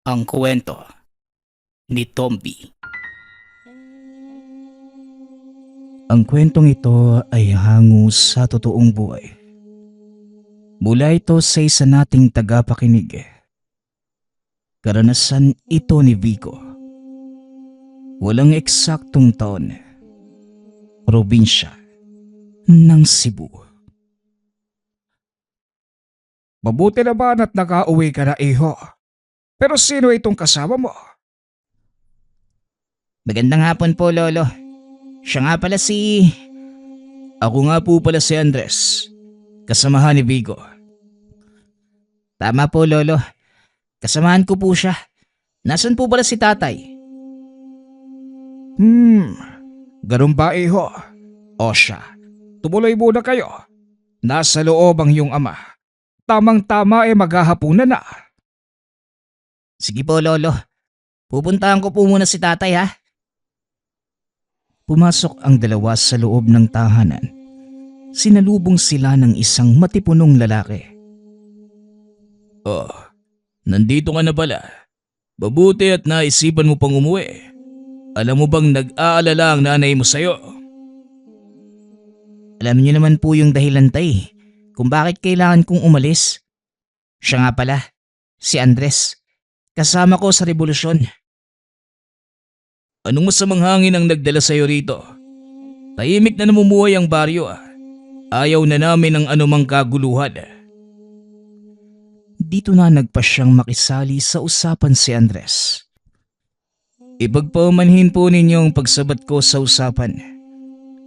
Ang kwento ni Tomby. Ang kwentong ito ay hango sa totoong buhay. Mula ito sa isa nating tagapakinig. Karanasan ito ni Vico. Walang eksaktong taon. Probinsya ng Cebu. Mabuti naman at nakauwi ka na, iho. Pero sino itong kasama mo? Magandang hapon po, Lolo. Siya nga pala si... Ako nga po pala si Andres, kasamahan ni Vico. Tama po, Lolo. Kasamahan ko po siya. Nasaan po pala si tatay? Ganun ba, iho? O siya, tumuloy muna kayo. Nasa loob ang iyong ama. Tamang-tama maghahapunan na. Sige po, Lolo. Pupuntahan ko po muna si tatay, ha? Pumasok ang dalawa sa loob ng tahanan. Sinalubong sila ng isang matipunong lalaki. Oh, nandito ka na pala. Mabuti at naisipan mo pang umuwi. Alam mo bang nag-aalala ang nanay mo sa'yo? Alam niyo naman po yung dahilan, tay, kung bakit kailangan kong umalis. Siya nga pala, si Andres. Kasama ko sa revolusyon. Anong masamang hangin ang nagdala sa'yo rito? Tahimik na namumuhay ang baryo. Ayaw na namin ng anumang kaguluhan. Dito na nagpa siyang makisali sa usapan si Andres. Ipagpaumanhin po ninyong pagsabat ko sa usapan.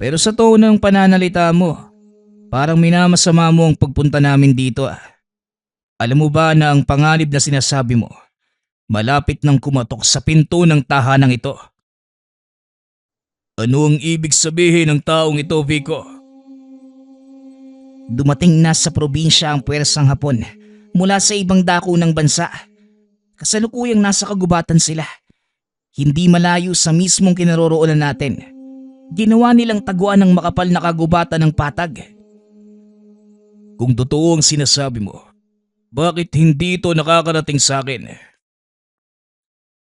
Pero sa tono ng pananalita mo, parang minamasama mo ang pagpunta namin dito. Alam mo ba na ang panganib na sinasabi mo, malapit nang kumatok sa pinto ng tahanang ito? Ano ang ibig sabihin ng taong ito, Vico? Dumating na sa probinsya ang puwersang Hapon mula sa ibang dako ng bansa. Kasalukuyang nasa kagubatan sila. Hindi malayo sa mismong kinaroroonan natin. Ginawa nilang taguan ng makapal na kagubatan ng patag. Kung totoo ang sinasabi mo, bakit hindi ito nakakarating sa akin?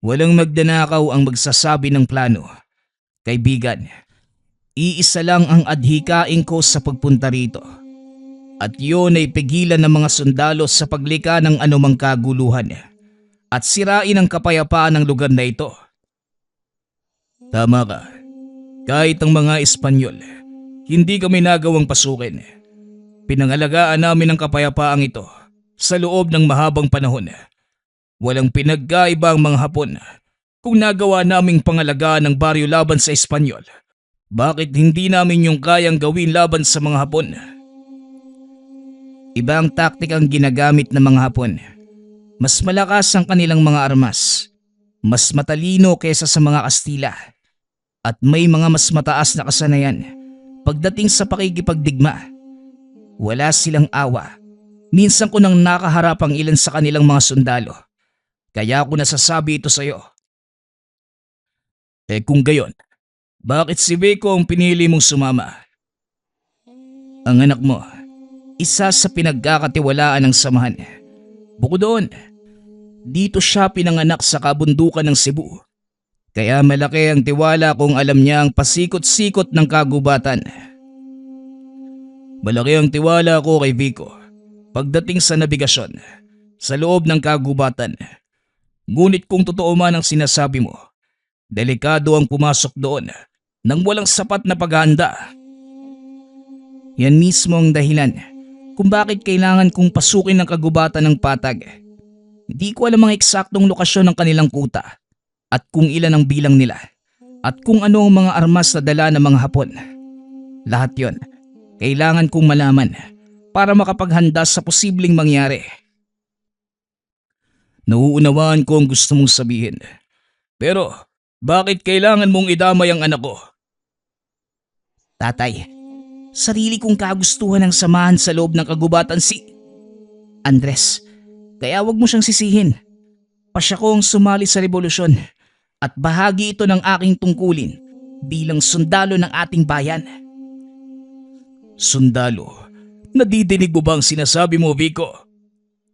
Walang magdanakaw ang magsasabi ng plano. Kaibigan, iisa lang ang adhikain ko sa pagpunta rito. At yun ay pigilan ng mga sundalo sa paglika ng anumang kaguluhan at sirain ang kapayapaan ng lugar na ito. Tama ka. Kahit ang mga Espanyol, hindi kami nagawang pasukin. Pinangalagaan namin ang kapayapaang ito sa loob ng mahabang panahon. Walang pinagkaiba ang mga Hapon kung nagawa naming pangalagaan ng baryo laban sa Espanyol. Bakit hindi namin yung kayang gawin laban sa mga Hapon? Ibang taktik ang ginagamit ng mga Hapon. Mas malakas ang kanilang mga armas. Mas matalino kaysa sa mga Kastila. At may mga mas mataas na kasanayan pagdating sa pakikipagdigma. Wala silang awa. Minsan ko nang nakaharap ang ilan sa kanilang mga sundalo. Kaya ako nasasabi ito sa'yo. Kung gayon, bakit si Vico ang pinili mong sumama? Ang anak mo, isa sa pinagkakatiwalaan ng samahan. Bukod doon, dito siya pinanganak sa kabundukan ng Cebu. Kaya malaki ang tiwala kung alam niya ang pasikot-sikot ng kagubatan. Malaki ang tiwala ko kay Vico pagdating sa nabigasyon sa loob ng kagubatan. Ngunit kung totoo man ang sinasabi mo, delikado ang pumasok doon nang walang sapat na paghahanda. Yan mismo ang dahilan kung bakit kailangan kong pasukin ang kagubatan ng patag. Hindi ko alam ang eksaktong lokasyon ng kanilang kuta at kung ilan ang bilang nila at kung ano ang mga armas na dala ng mga Hapon. Lahat yon kailangan kong malaman para makapaghanda sa posibleng mangyari. Nauunawaan ko ang gusto mong sabihin. Pero bakit kailangan mong idamay ang anak ko? Tatay, sarili kong kagustuhan ang samahan sa loob ng kagubatan si Andres. Kaya wag mo siyang sisihin. Pasya ko ang sumali sa revolusyon at bahagi ito ng aking tungkulin bilang sundalo ng ating bayan. Sundalo? Nadidinig mo ba ang sinasabi mo, Vico?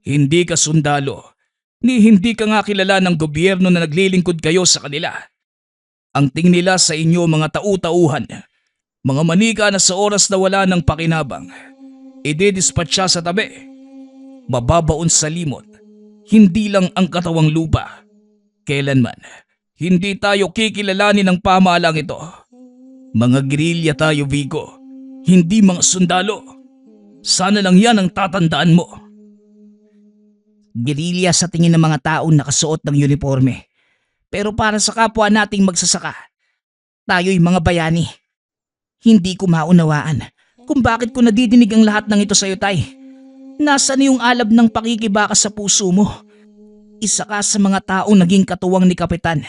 Hindi ka sundalo. Ni hindi ka nga kilala ng gobyerno na naglilingkod kayo sa kanila. Ang tingin nila sa inyo mga tau-tauhan, mga manika na sa oras na wala ng pakinabang, idedispatcha sa tabi. Mababaon sa limot, hindi lang ang katawang lupa. Kailanman, hindi tayo kikilalanin ng pamahalang ito. Mga gerilya tayo, Vico, hindi mga sundalo. Sana lang yan ang tatandaan mo. Gerilya sa tingin ng mga taong nakasuot ng uniforme. Pero para sa kapwa nating magsasaka, tayo'y mga bayani. Hindi ko maunawaan kung bakit ko nadidinig ang lahat ng ito sa'yo, Tay. Nasaan yung alab ng pakikibaka sa puso mo? Isa ka sa mga taong naging katuwang ni Kapitan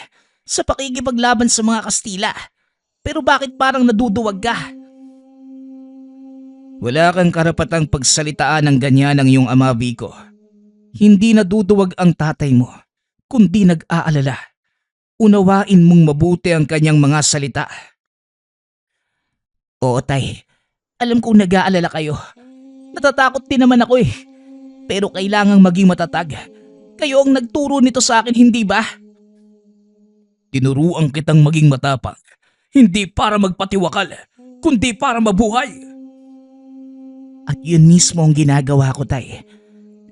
sa pakikipaglaban sa mga Kastila. Pero bakit parang naduduwag ka? Wala kang karapatang pagsalitaan ng ganyan ng iyong ama, Vico. Hindi naduduwag ang tatay mo, kundi nag-aalala. Unawain mong mabuti ang kanyang mga salita. Oo, Tay. Alam kong nag-aalala kayo. Natatakot din naman ako eh. Pero kailangang maging matatag. Kayo ang nagturo nito sa akin, hindi ba? Tinuruan kitang maging matapang, hindi para magpatiwakal, kundi para mabuhay. At yun mismo ang ginagawa ko, Tay.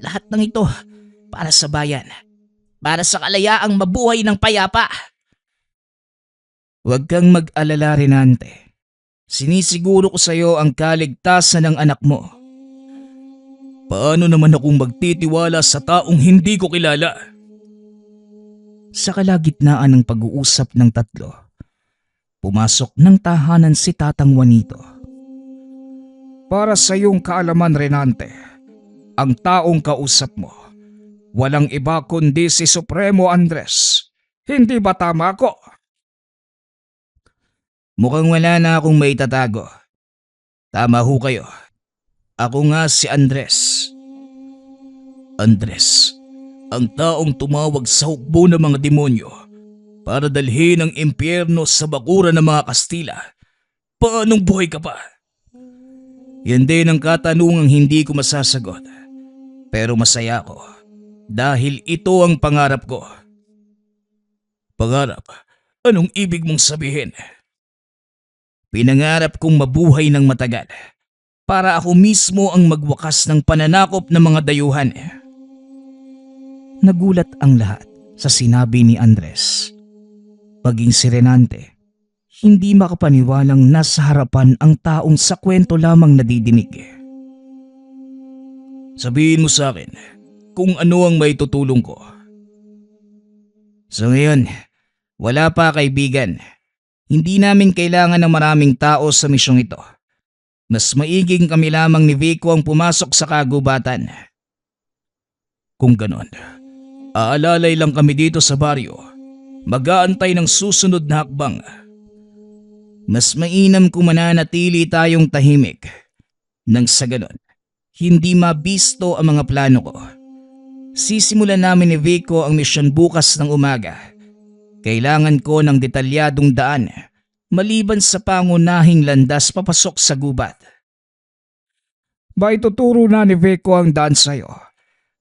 Lahat ng ito para sa bayan. Para sa kalayaang mabuhay ng payapa. Huwag kang mag-alala, Renante. Sinisiguro ko sa iyo ang kaligtasan ng anak mo. Paano naman akong magtitiwala sa taong hindi ko kilala? Sa kalagitnaan ng pag-uusap ng tatlo, pumasok ng tahanan si Tatang Juanito. Para sa iyong kaalaman, Renante, ang taong kausap mo, walang iba kundi si Supremo Andres. Hindi ba tama ko? Mukhang wala na akong maitatago. Tama ho kayo. Ako nga si Andres. Andres, ang taong tumawag sa hukbo ng mga demonyo para dalhin ang impyerno sa bakuran ng mga Kastila. Paanong buhay ka pa? Yan din ang katanungang hindi ko masasagot. Pero masaya ako dahil ito ang pangarap ko. Pangarap? Anong ibig mong sabihin? Pinangarap kong mabuhay ng matagal para ako mismo ang magwakas ng pananakop ng mga dayuhan. Nagulat ang lahat sa sinabi ni Andres. Maging si Renante, hindi makapaniwalang nasa harapan ang taong sa kwento lamang nadidinig. Sabihin mo sa akin kung ano ang may tutulong ko. So ngayon, wala pa, kaibigan. Hindi namin kailangan ng maraming tao sa misyong ito. Mas maiging kami lamang ni Vico ang pumasok sa kagubatan. Kung ganon, aalalay lang kami dito sa baryo. Mag-aantay ng susunod na hakbang. Mas mainam kung mananatili tayong tahimik. Nang sa ganon, hindi mabisto ang mga plano ko. Sisimulan namin ni Vico ang misyon bukas ng umaga. Kailangan ko ng detalyadong daan maliban sa pangunahing landas papasok sa gubat. Ba ituturo na ni Vico ang daan sa'yo?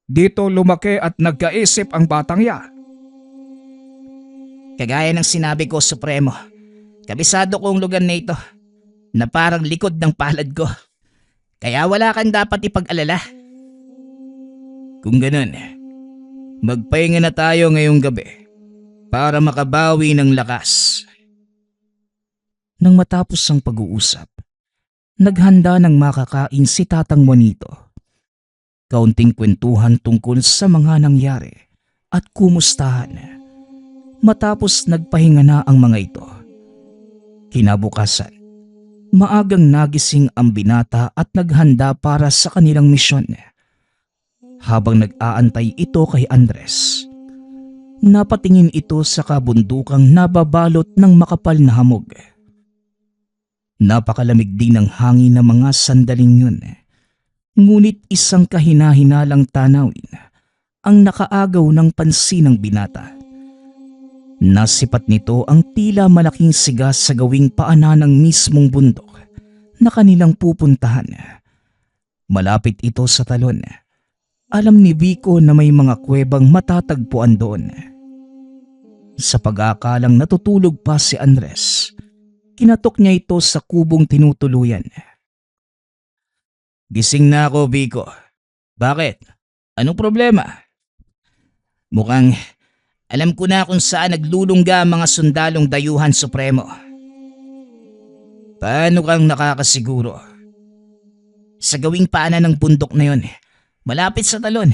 Dito lumaki at nagkaisip ang batang yan. Kagaya ng sinabi ko, Supremo, kabisado ko ang lugar na ito na parang likod ng palad ko. Kaya wala kang dapat ipag-alala. Kung ganun, magpahinga na tayo ngayong gabi para makabawi ng lakas. Nang matapos ang pag-uusap, naghanda ng makakain si Tatang Juanito. Kaunting kwentuhan tungkol sa mga nangyari at kumustahan. Matapos nagpahinga na ang mga ito. Kinabukasan, maagang nagising ang binata at naghanda para sa kanilang misyon. Habang nag-aantay ito kay Andres, napatingin ito sa kabundukang nababalot ng makapal na hamog. Napakalamig din ng hangin ng mga sandaling yun. Ngunit isang kahina-hinalang tanawin ang nakaagaw ng pansin ng binata. Nasipat nito ang tila malaking siga sa gawing paanan ng mismong bundok na kanilang pupuntahan. Malapit ito sa talon. Alam ni Vico na may mga kuwebang matatagpuan doon. Sa pag-aakalang natutulog pa si Andres, kinatok niya ito sa kubong tinutuluyan. Gising na ako, Vico. Bakit? Anong problema? Mukhang alam ko na kung saan naglulungga ang mga sundalong dayuhan supremo. Paano kang nakakasiguro? Sa gawing paanan ng bundok na yon, malapit sa talon,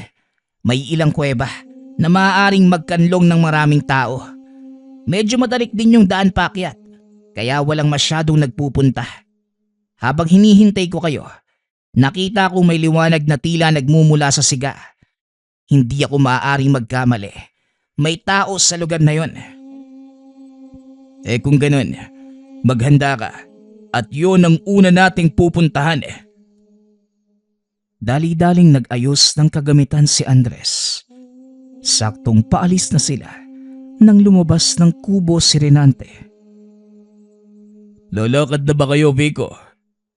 may ilang kuweba na maaaring magkanlong ng maraming tao. Medyo matarik din yung daan paakyat, kaya walang masyadong nagpupunta. Habang hinihintay ko kayo, nakita kong may liwanag na tila nagmumula sa siga. Hindi ako maaaring magkamali. May tao sa lugar na yon. Kung ganun, maghanda ka at yun ang una nating pupuntahan. Dali-daling nag-ayos ng kagamitan si Andres. Saktong paalis na sila nang lumabas ng kubo si Renante. Lalakad na ba kayo, Vico?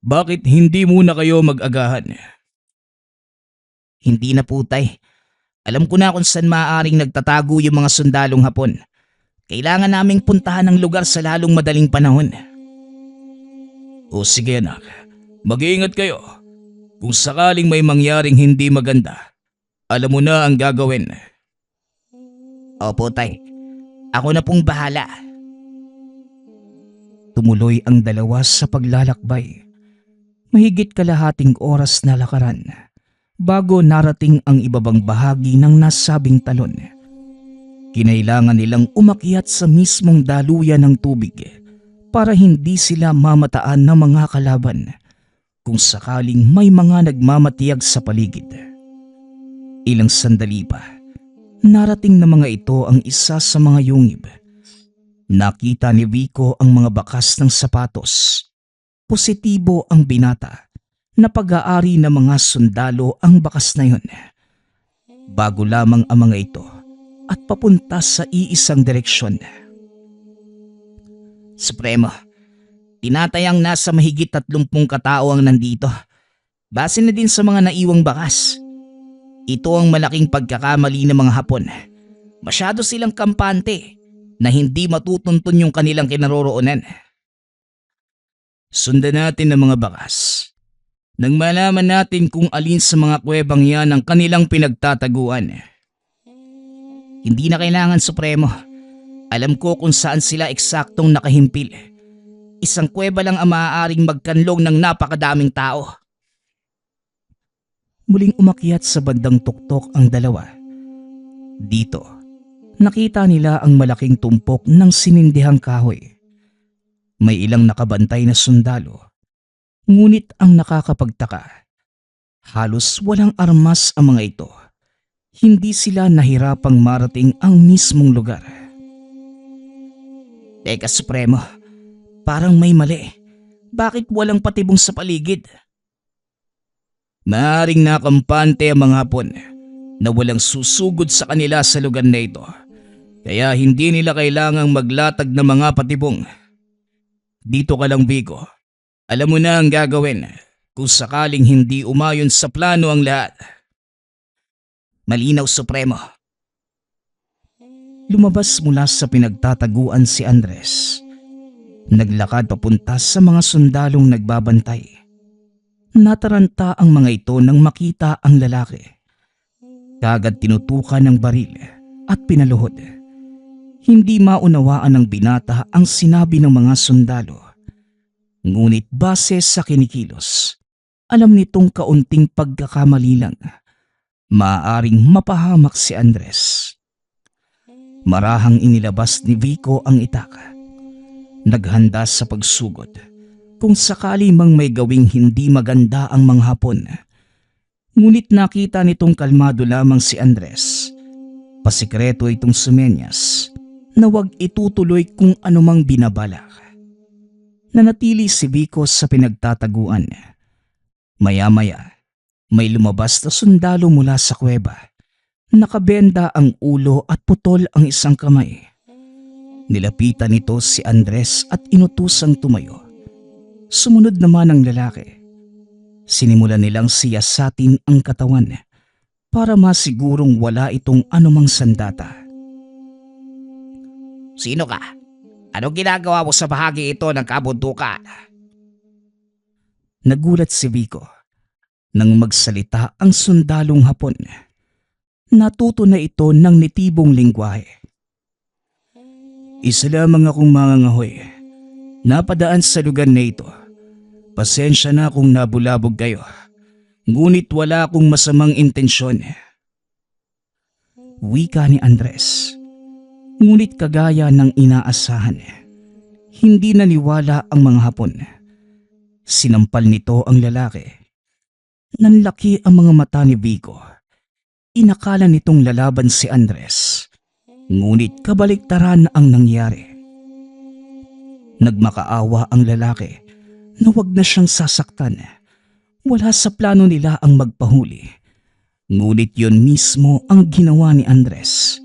Bakit hindi muna kayo mag-agahan? Hindi na putay. Alam ko na kung saan maaaring nagtatago yung mga sundalong Hapon. Kailangan naming puntahan ang lugar sa lalong madaling panahon. O sige anak, mag-iingat kayo. Kung sakaling may mangyaring hindi maganda, alam mo na ang gagawin. Opo tay, ako na pong bahala. Tumuloy ang dalawa sa paglalakbay. Mahigit kalahating oras na lakaran bago narating ang ibabang bahagi ng nasabing talon. Kinailangan nilang umakyat sa mismong daluyan ng tubig para hindi sila mamataan ng mga kalaban kung sakaling may mga nagmamatiyag sa paligid. Ilang sandali pa, narating na mga ito ang isa sa mga yungib. Nakita ni Vico ang mga bakas ng sapatos. Positibo ang binata na pag-aari ng mga sundalo ang bakas na yun. Bago lamang ang mga ito at papunta sa iisang direksyon. Supremo, tinatayang nasa mahigit 30 katao ang nandito. Base na din sa mga naiwang bakas. Ito ang malaking pagkakamali ng mga Hapon. Masyado silang kampante na hindi matutuntun yung kanilang kinaroroonan. Sundan natin ang mga bakas. Nang malaman natin kung alin sa mga kuwebang yan ang kanilang pinagtataguan. Hindi na kailangan, Supremo. Alam ko kung saan sila eksaktong nakahimpil. Isang kuweba lang ang maaaring magkanlong ng napakadaming tao. Muling umakyat sa bandang tuktok ang dalawa. Dito, nakita nila ang malaking tumpok ng sinindihang kahoy. May ilang nakabantay na sundalo. Ngunit ang nakakapagtaka, halos walang armas ang mga ito. Hindi sila nahirapang marating ang mismong lugar. Teka, Supremo, parang may mali. Bakit walang patibong sa paligid? Maaring nakampante ang mga Hapon na walang susugod sa kanila sa lugar na ito. Kaya hindi nila kailangang maglatag ng mga patibong. Dito ka lang, Vico. Alam mo na ang gagawin kung sakaling hindi umayon sa plano ang lahat. Malinaw, Supremo. Lumabas mula sa pinagtataguan si Andres. Naglakad papunta sa mga sundalong nagbabantay. Nataranta ang mga ito nang makita ang lalaki. Kagad tinutukan ng baril at pinaluhod. Hindi maunawaan ng binata ang sinabi ng mga sundalo. Ngunit base sa kinikilos, alam nitong kaunting pagkakamali lang. Maaaring mapahamak si Andres. Marahang inilabas ni Vico ang itak. Naghanda sa pagsugod kung sakali mang may gawing hindi maganda ang mga Hapon. Ngunit nakita nitong kalmado lamang si Andres. Pasikreto itong sumenyas na huwag itutuloy kung anumang binabalak. Nanatili si Vico sa pinagtataguan. Maya-maya, may lumabas na sundalo mula sa kuweba. Nakabenda ang ulo at putol ang isang kamay. Nilapitan nito si Andres at inutusang tumayo. Sumunod naman ang lalaki. Sinimulan nilang siyasatin ang katawan. para masigurong wala itong anumang sandata. Sino ka? Anong ginagawa mo sa bahagi ito ng kabundukan? Nagulat si Vico nang magsalita ang sundalong Hapon. Natuto na ito ng nitibong lingwahe. Isa lamang akong mangangahoy. Napadaan sa lugar na ito. Pasensya na kung nabulabog kayo. Ngunit wala akong masamang intensyon. Wika ni Andres. Ngunit kagaya ng inaasahan, hindi naniwala ang mga Hapon. Sinampal nito ang lalaki. Nanlaki ang mga mata ni Vico. Inakala nitong lalaban si Andres. Ngunit kabaliktaran ang nangyari. Nagmakaawa ang lalaki na wag na siyang sasaktan. Wala sa plano nila ang magpahuli. Ngunit yon mismo ang ginawa ni Andres.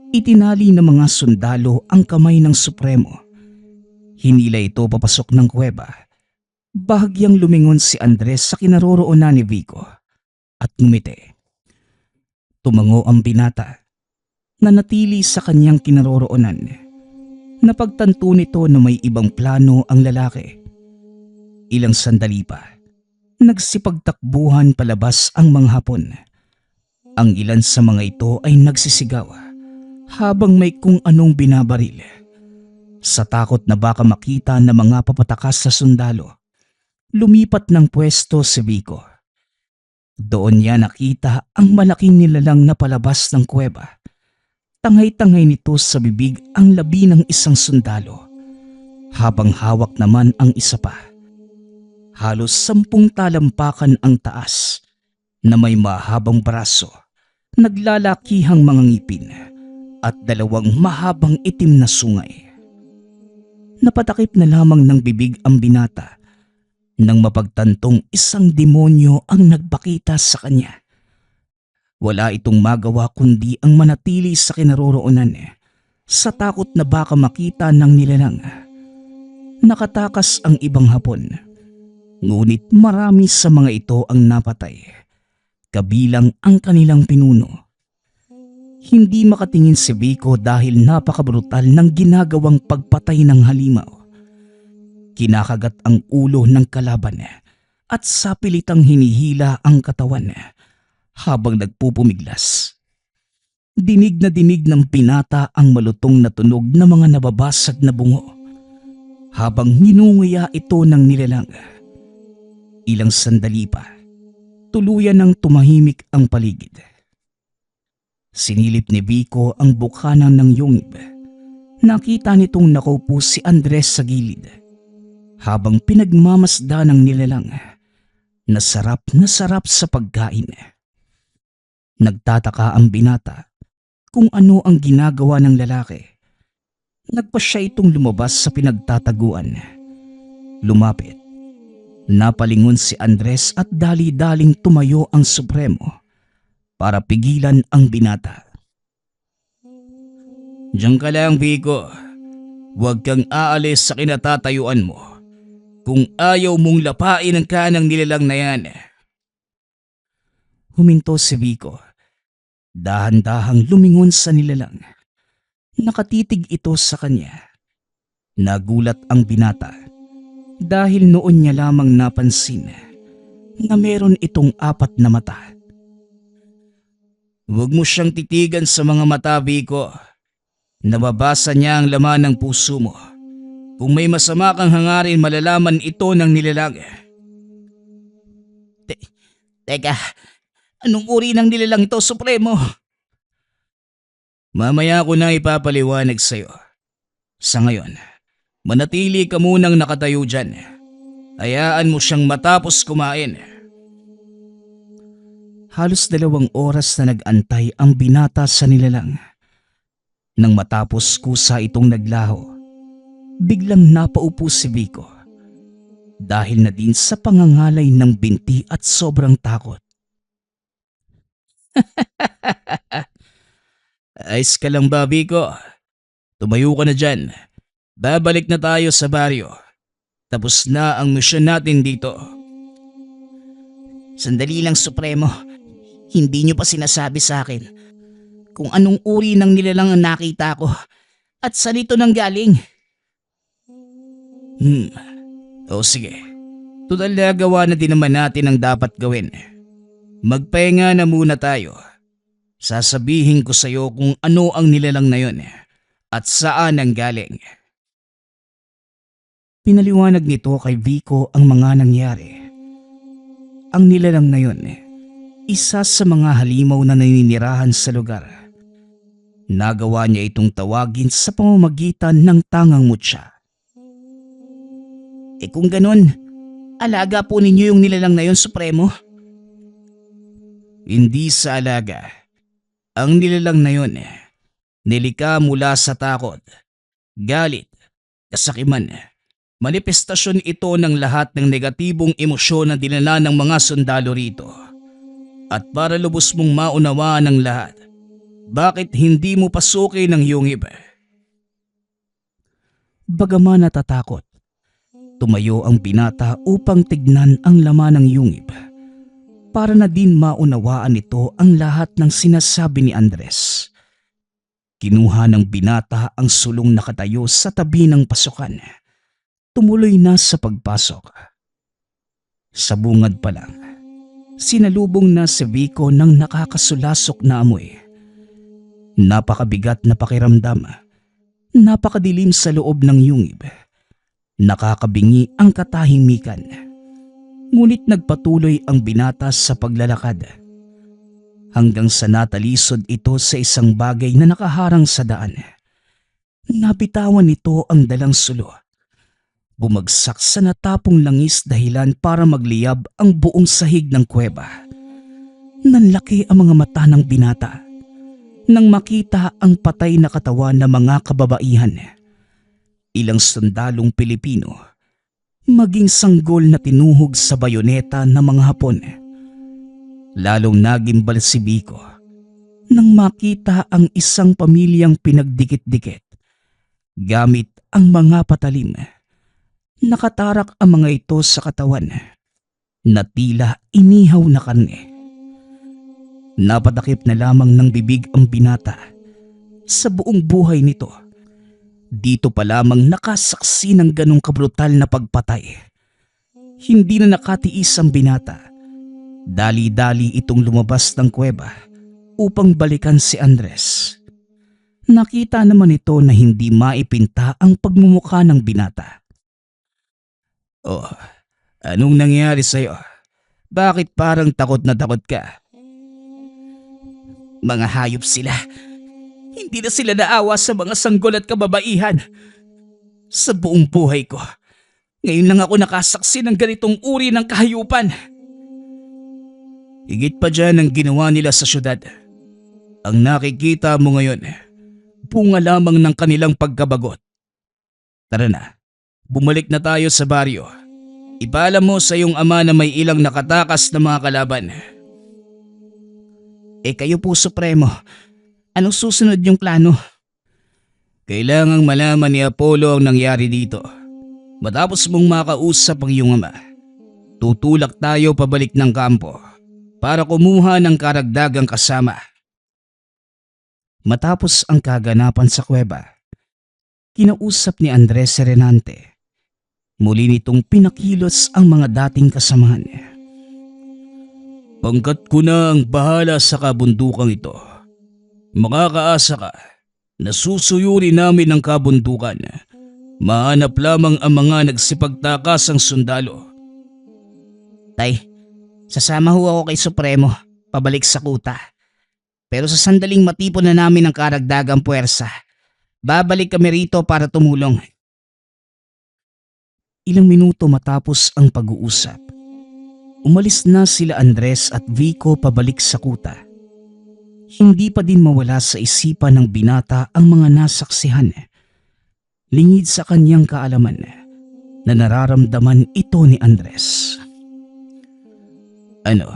Itinali ng mga sundalo ang kamay ng Supremo. Hinila ito papasok ng kuweba. Bahagyang lumingon si Andres sa kinaroroonan ni Vico at ngumiti. Tumango ang binata. Nanatili sa kanyang kinaroroonan. Napagtanto nito na may ibang plano ang lalaki. Ilang sandali pa, nagsipagtakbuhan palabas ang mga Hapon. Ang ilan sa mga ito ay nagsisigaw habang may kung anong binabaril. Sa takot na baka makita ng mga papatakas sa sundalo, lumipat ng pwesto si Vico. Doon niya nakita ang malaking nilalang na palabas ng kuweba. Tangay-tangay nito sa bibig ang labi ng isang sundalo, habang hawak naman ang isa pa. Halos 10 talampakan ang taas na may mahabang braso, naglalakihang mga ngipin at 2 mahabang itim na sungay. Napatakip na lamang ng bibig ang binata nang mapagtantong isang demonyo ang nagpakita sa kanya. Wala itong magawa kundi ang manatili sa kinaroroonan sa takot na baka makita ng nilalang. Nakatakas ang ibang Hapon, ngunit marami sa mga ito ang napatay, kabilang ang kanilang pinuno. Hindi makatingin si Vico dahil napakabrutal ng ginagawang pagpatay ng halimaw. Kinakagat ang ulo ng kalaban at sapilitang hinihila ang katawan habang nagpupumiglas. Dinig na dinig ng pinata ang malutong na tunog ng mga nababasag na bungo habang ninunguya ito ng nilalang. Ilang sandali pa, tuluyan ng tumahimik ang paligid. Sinilip ni Vico ang bukana ng yungib. Nakita nitong nakaupo si Andres sa gilid habang pinagmamasda ng nilalang na sarap sa pagkain. Nagtataka ang binata kung ano ang ginagawa ng lalaki. Nagpa siya itong lumabas sa pinagtataguan. Lumapit. Napalingon si Andres at dali-daling tumayo ang Supremo para pigilan ang binata. Diyan ka lang, Vico. Huwag kang aalis sa kinatatayuan mo kung ayaw mong lapain ang kanang nilalang na yan. Huminto si Vico. Dahan-dahang lumingon sa nilalang. Nakatitig ito sa kanya. Nagulat ang binata dahil noon niya lamang napansin na meron itong 4 na mata. Huwag mo siyang titigan sa mga mata, Vico. Nababasa niya ang laman ng puso mo. Kung may masama kang hangarin, malalaman ito ng nilalang. Teka, anong uri ng nilalang ito, Supremo? Mamaya ko na ipapaliwanag sa'yo. Sa ngayon, manatili ka munang nakatayo dyan. Hayaan mo siyang matapos kumain. Halos 2 oras na nag-antay ang binata sa nilalang. Nang matapos kusa itong naglaho, biglang napaupo si Vico dahil na din sa pangangalay ng binti at sobrang takot. Ayos ka lang ba, Vico? Tumayo ka na dyan. Babalik na tayo sa baryo. Tapos na ang misyon natin dito. Sandali lang, Supremo. Hindi niyo pa sinasabi sa akin kung anong uri ng nilalang ang nakita ko at saan ito nanggaling. O sige, total nagawa na din naman natin ang dapat gawin. Magpahinga na muna tayo. Sasabihin ko sa'yo kung ano ang nilalang na yon at saan ang galing. Pinaliwanag nito kay Vico ang mga nangyari. Ang nilalang na yon, isa sa mga halimaw na naninirahan sa lugar. Nagawa niya itong tawagin sa pamamagitan ng tangang mutya. Kung ganon, alaga po ninyo yung nilalang na yon, Supremo? Hindi sa alaga. Ang nilalang na yon, nilika mula sa takot, galit, kasakiman. Manifestasyon ito ng lahat ng negatibong emosyon na dinala ng mga sundalo rito. At para lubos mong maunawaan ang lahat, bakit hindi mo pasukin ang yungib? Bagaman natatakot, tumayo ang binata upang tignan ang laman ng yungib. Para na din maunawaan nito ang lahat ng sinasabi ni Andres. Kinuha ng binata ang sulong nakatayo sa tabi ng pasukan. Tumuloy na sa pagpasok. Sa bungad pa lang, sinalubong na si Vico ng nakakasulasok na amoy. Napakabigat na pakiramdam. Napakadilim sa loob ng yungib. Nakakabingi ang katahimikan. Ngunit nagpatuloy ang binata sa paglalakad. Hanggang sa natalisod ito sa isang bagay na nakaharang sa daan. Nabitawan nito ang dalang sulo. Bumagsak sa natapong langis dahilan para magliyab ang buong sahig ng kuweba. Nanlaki ang mga mata ng binata nang makita ang patay na katawan ng mga kababaihan. Ilang sundalong Pilipino, maging sanggol na tinuhog sa bayoneta ng mga Hapon. Lalong nagimbal si Vico nang makita ang isang pamilyang pinagdikit-dikit gamit ang mga patalim. Nakatarak ang mga ito sa katawan na tila inihaw na karne. Napatakip na lamang ng bibig ang binata sa buong buhay nito. Dito pa lamang nakasaksi ng ganong kabrutal na pagpatay. Hindi na nakatiis ang binata. Dali-dali itong lumabas ng kuweba upang balikan si Andres. Nakita naman ito na hindi maipinta ang pagmumukha ng binata. Oh, anong nangyari sa'yo? Bakit parang takot na takot ka? Mga hayop sila. Hindi na sila naawa sa mga sanggol at kababaihan. Sa buong buhay ko, ngayon lang ako nakasaksi ng ganitong uri ng kahayupan. Higit pa dyan ang ginawa nila sa syudad. Ang nakikita mo ngayon, bunga lamang ng kanilang pagkabagot. Tara na, bumalik na tayo sa baryo. Ipaalam mo sa iyong ama na may ilang nakatakas na mga kalaban. Kayo po, Supremo. Anong susunod yung plano? Kailangang malaman ni Apollo ang nangyari dito. Matapos mong makausap ang iyong ama, tutulak tayo pabalik ng kampo para kumuha ng karagdagang kasama. Matapos ang kaganapan sa kuweba, kinausap ni Andres Serenante. Muli nitong pinakilos ang mga dating kasamahan. Pangkat ko na ang bahala sa kabundukang ito. Makakaasa ka na susuyuri namin ang kabundukan. Mahanap lamang ang mga nagsipagtakasang sundalo. Tay, sasama ho ako kay Supremo pabalik sa kuta. Pero sa sandaling matipon na namin ang karagdagang puwersa, babalik kami rito para tumulong. Ilang minuto matapos ang pag-uusap, umalis na sila Andres at Vico pabalik sa kuta. Hindi pa din mawala sa isipan ng binata ang mga nasaksihan. Lingid sa kanyang kaalaman na nararamdaman ito ni Andres. Ano,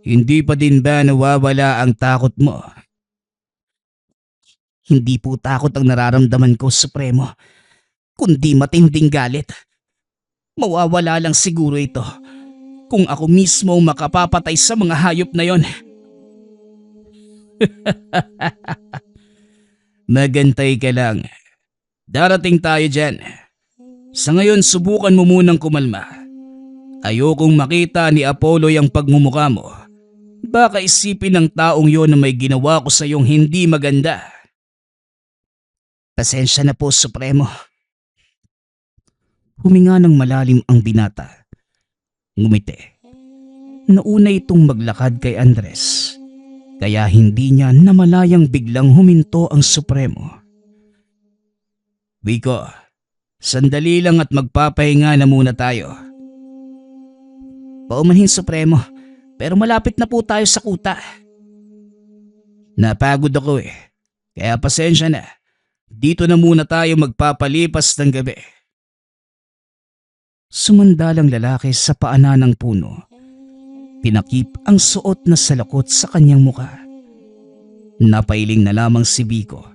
hindi pa din ba nawawala ang takot mo? Hindi po takot ang nararamdaman ko, Supremo, kundi matinding galit. Mawawala lang siguro ito kung ako mismo makapapatay sa mga hayop na yon Magantay ka lang. Darating tayo dyan. Sa ngayon, subukan mo munang kumalma. Ayokong makita ni Apollo yung pagmumukha mo. Baka isipin ng taong yon na may ginawa ko sa iyong hindi maganda. Pasensya na po, Supremo. Huminga ng malalim ang binata. Ngumiti. Nauna itong maglakad kay Andres. Kaya hindi niya namalayang biglang huminto ang Supremo. Vico, sandali lang at magpapahinga na muna tayo. Paumanhin, Supremo. Pero malapit na po tayo sa kuta. Napagod ako eh. Kaya pasensya na. Dito na muna tayo magpapalipas ng gabi. Sumandalang lalaki sa paanan ng puno. Pinakip ang suot na salakot sa kanyang muka. Napailing na lamang si Vico.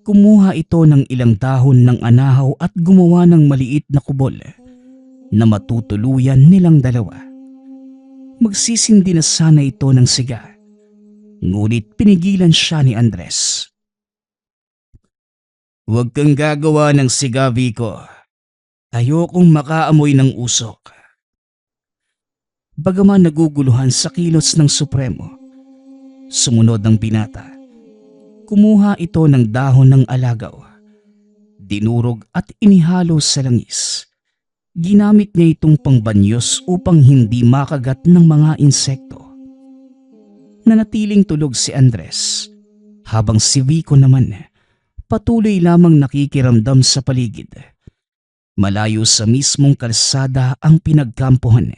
Kumuha ito ng ilang dahon ng anahaw at gumawa ng maliit na kubol na matutuluyan nilang dalawa. Magsisindi na sana ito ng siga. Ngunit pinigilan siya ni Andres. Huwag kang gagawa ng siga, Vico. Ayokong makaamoy ng usok. Bagaman naguguluhan sa kilos ng Supremo, sumunod ng binata. Kumuha ito ng dahon ng alagaw. Dinurog at inihalo sa langis. Ginamit niya itong pangbanyos upang hindi makagat ng mga insekto. Nanatiling tulog si Andres, habang si Vico naman patuloy lamang nakikiramdam sa paligid. Malayo sa mismong kalsada ang pinagkampuhan,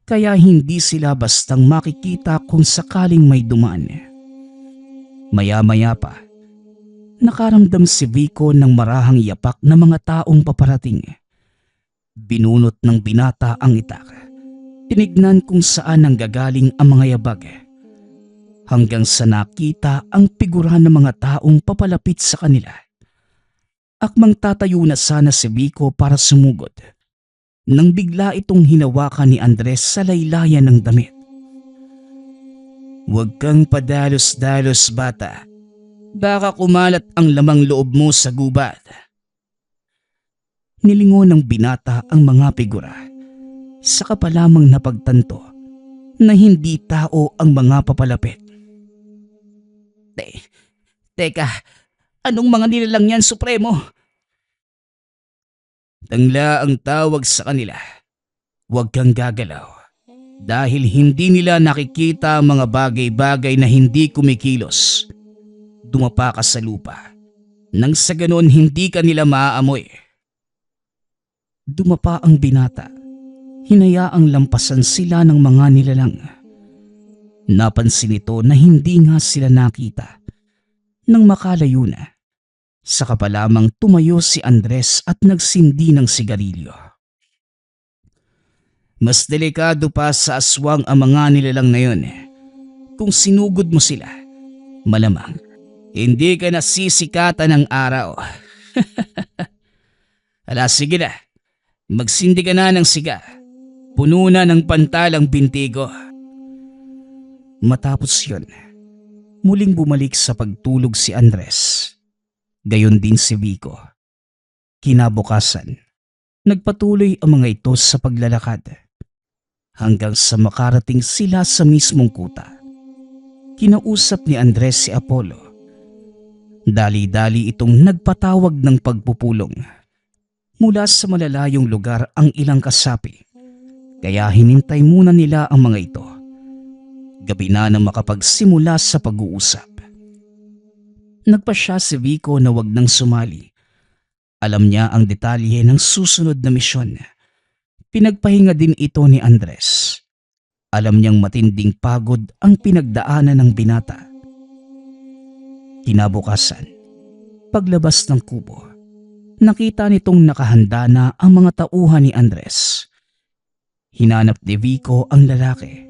kaya hindi sila bastang makikita kung sakaling may dumaan. Maya-maya pa, nakaramdam si Vico ng marahang yapak na mga taong paparating. Binunot ng binata ang itak. Tinignan kung saan nanggagaling ang mga yabag. Hanggang sa nakita ang figura ng mga taong papalapit sa kanila. Akmang tatayo na sana si Vico para sumugod, nang bigla itong hinawakan ni Andres sa laylayan ng damit. Huwag kang padalos-dalos, bata. Baka kumalat ang lamang loob mo sa gubat. Nilingon ng binata ang mga figura. Saka pa lamang napagtanto na hindi tao ang mga papalapit. Teka, anong mga nilalang yan, Supremo? Tangla ang tawag sa kanila. Huwag kang gagalaw. Dahil hindi nila nakikita ang mga bagay-bagay na hindi kumikilos. Dumapa ka sa lupa. Nang sa ganon hindi ka nila maaamoy. Dumapa ang binata. Hinayaang lampasan sila ng mga nilalang. Napansin ito na hindi nga sila nakita. Nang makalayo na, saka pa lamang tumayo si Andres at nagsindi ng sigarilyo. Mas delikado pa sa aswang ang mga nilalang na yun. Kung sinugod mo sila, malamang hindi ka nasisikatan ng araw. Hala, sige na. Magsindi ka na ng siga. Puno na ng pantalang binti ko. Matapos yun, muling bumalik sa pagtulog si Andres. Gayon din si Vico. Kinabukasan, nagpatuloy ang mga ito sa paglalakad. Hanggang sa makarating sila sa mismong kuta. Kinausap ni Andres si Apollo. Dali-dali itong nagpatawag ng pagpupulong. Mula sa malalayong lugar ang ilang kasapi. Kaya hinintay muna nila ang mga ito. Gabi na nang makapagsimula sa pag-uusap. Nagpasya si Vico na wag nang sumali. Alam niya ang detalye ng susunod na misyon. Pinagpahinga din ito ni Andres. Alam niyang matinding pagod ang pinagdaanan ng binata. Kinabukasan, paglabas ng kubo, nakita nitong nakahanda na ang mga tauhan ni Andres. Hinanap ni Vico ang lalaki.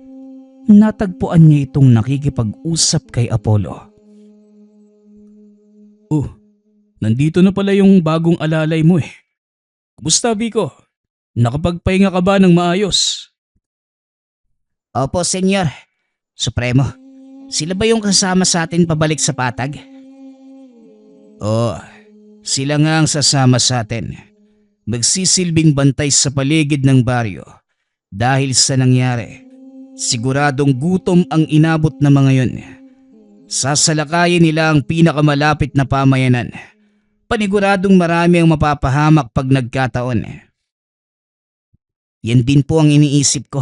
Natagpuan niya itong nakikipag-usap kay Apollo. Oh, nandito na pala yung bagong alalay mo eh. Kumusta, Vico? Nakapagpahinga ka ba ng maayos? Opo, Senyor. Supremo, Sila ba yung kasama sa atin pabalik sa patag? Oo, sila nga ang sasama sa atin. Magsisilbing bantay sa paligid ng baryo. Dahil sa nangyari, siguradong gutom ang inabot na mga yun. Sasalakayin nila ang pinakamalapit na pamayanan. Paniguradong marami ang mapapahamak pag nagkataon. Yan din po ang iniisip ko.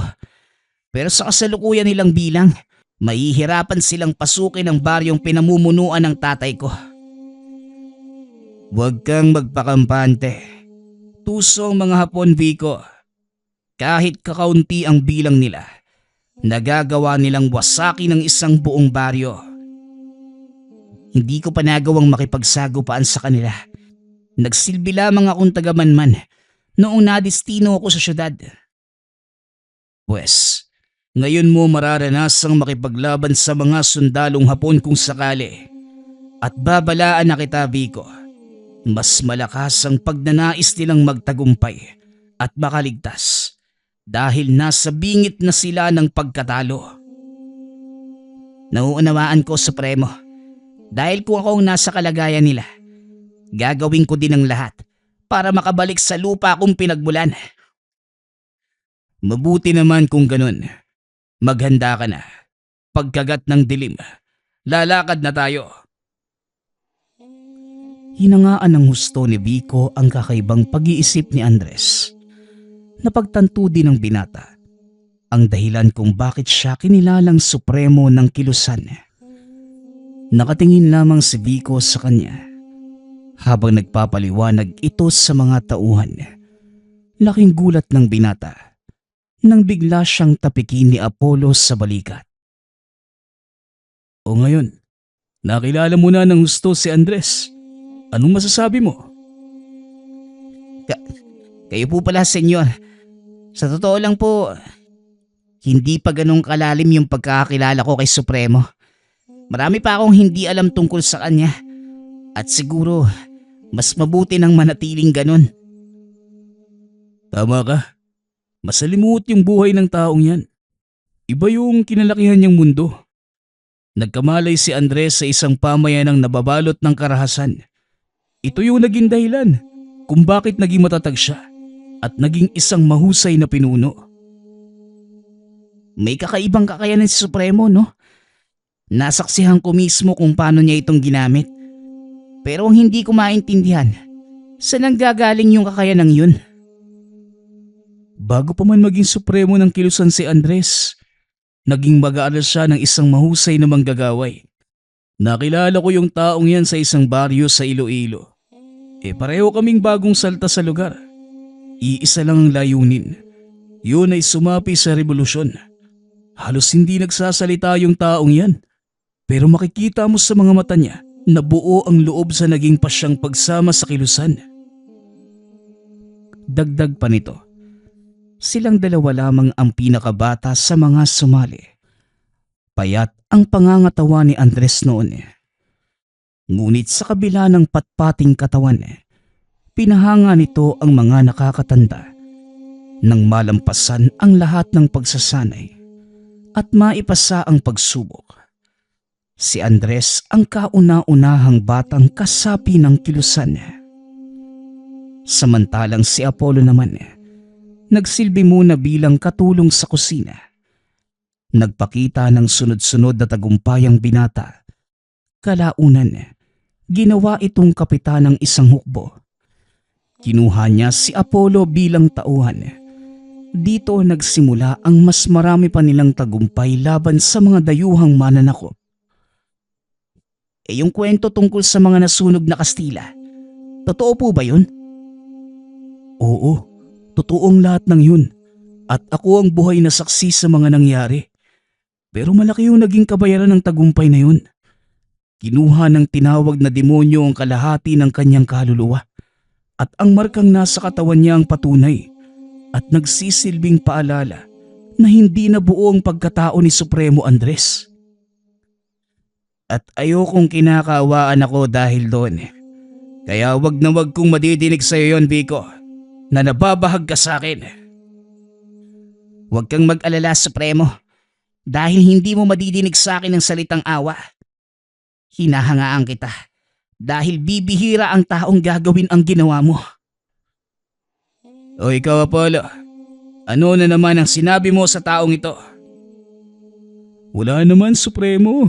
Pero sa kasalukuyan nilang bilang, mahihirapan silang pasukin ang baryong pinamumunuan ng tatay ko. Huwag kang magpakampante. Tuso ang mga Hapon, Vico. Kahit kakaunti ang bilang nila, nagagawa nilang wasaki ng isang buong baryo. Hindi ko pa nagawang makipagsagupaan sa kanila. Nagsilbi lamang akong tagamanman noong nadistino ako sa syudad. Pwes, ngayon mo mararanasang makipaglaban sa mga sundalong Hapon kung sakali. At babalaan na kita, Vico. Mas malakas ang pagnanais nilang magtagumpay at makaligtas dahil nasa bingit na sila ng pagkatalo. Nauunawaan ko, Supremo. Dahil kung ako ang nasa kalagayan nila, gagawin ko din ang lahat para makabalik sa lupa kong pinagmulan. Mabuti naman kung ganun. Maghanda ka na. Pagkagat ng dilim, lalakad na tayo. Hinangaan ng husto ni Vico ang kakaibang pag-iisip ni Andres. Napagtanto din ng binata ang dahilan kung bakit siya kinilalang supremo ng kilusan. Nakatingin lamang si Vico sa kanya habang nagpapaliwanag ito sa mga tauhan. Laking gulat ng binata nang bigla siyang tapikin ni Apollo sa balikat. O ngayon, nakilala mo na ng husto si Andres. Anong masasabi mo? Kayo po pala, senyor. Sa totoo lang po, hindi pa ganong kalalim yung pagkakakilala ko kay Supremo. Marami pa akong hindi alam tungkol sa kanya. At siguro, mas mabuti nang manatiling ganon. Tama ka. Masalimuot yung buhay ng taong yan. Iba yung kinalakihan niyang mundo. Nagkamalay si Andres sa isang pamayanang nababalot ng karahasan. Ito yung naging dahilan kung bakit naging matatag siya at naging isang mahusay na pinuno. May kakaibang kakayanan si Supremo, no? Nasaksihan ko mismo kung paano niya itong ginamit. Pero ang hindi ko maintindihan, saan nanggagaling yung kakayanan yun? Bago pa man maging supremo ng kilusan si Andres, naging mag-aaral siya ng isang mahusay na manggagaway. Nakilala ko yung taong yan sa isang baryo sa Iloilo. Pareho kaming bagong salta sa lugar. Iisa lang ang layunin. Yun ay sumapi sa revolusyon. Halos hindi nagsasalita yung taong yan. Pero makikita mo sa mga mata niya na buo ang loob sa naging pasyang pagsama sa kilusan. Dagdag pa nito, silang dalawa lamang ang pinakabata sa mga sumali. Payat ang pangangatawa ni Andres noon. Ngunit sa kabila ng patpating katawan, pinahanga nito ang mga nakakatanda nang malampasan ang lahat ng pagsasanay at maipasa ang pagsubok. Si Andres ang kauna-unahang batang kasapi ng kilusan. Samantalang si Apollo naman, nagsilbi muna bilang katulong sa kusina. Nagpakita ng sunod-sunod na tagumpay ang binata. Kalaunan, ginawa itong kapitan ng isang hukbo. Kinuha niya si Apollo bilang tauhan. Dito nagsimula ang mas marami pa nilang tagumpay laban sa mga dayuhang mananakop. Yung kwento tungkol sa mga nasunog na Kastila, totoo po ba yun? Oo, totoong lahat ng yun. At ako ang buhay na saksi sa mga nangyari. Pero malaki yung naging kabayaran ng tagumpay na yun. Kinuha ng tinawag na demonyo ang kalahati ng kanyang kaluluwa. At ang markang nasa katawan niya ang patunay. At nagsisilbing paalala na hindi na buo ang pagkatao ni Supremo Andres. At ayokong kinakaawaan ako dahil doon. Kaya wag na wag kong madidinig sa iyo yon, Vico, na nababahag ka sa akin. Huwag kang mag-alala, Supremo. Dahil hindi mo madidinig sa akin ng salitang awa, hinahangaan kita dahil bibihira ang taong gagawin ang ginawa mo. O ikaw, Apollo, ano na naman ang sinabi mo sa taong ito? Wala naman, Supremo.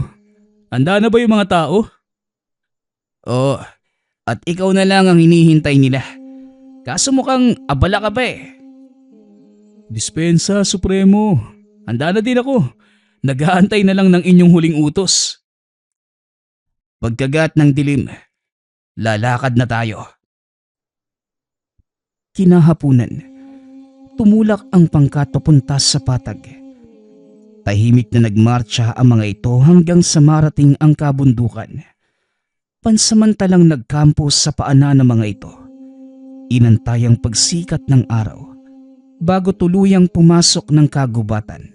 Handa na ba yung mga tao? Oo, at ikaw na lang ang hinihintay nila. Kaso mukhang abala ka pa eh. Dispensa, Supremo. Handa na din ako. Nag-aantay na lang ng inyong huling utos. Pagkagat ng dilim, lalakad na tayo. Kinahapunan, tumulak ang pangkat papunta sa patag. Tahimik na nagmarcha ang mga ito hanggang sa marating ang kabundukan. Pansamantalang nagkampo sa paanan ng mga ito. Inantay ang pagsikat ng araw bago tuluyang pumasok ng kagubatan.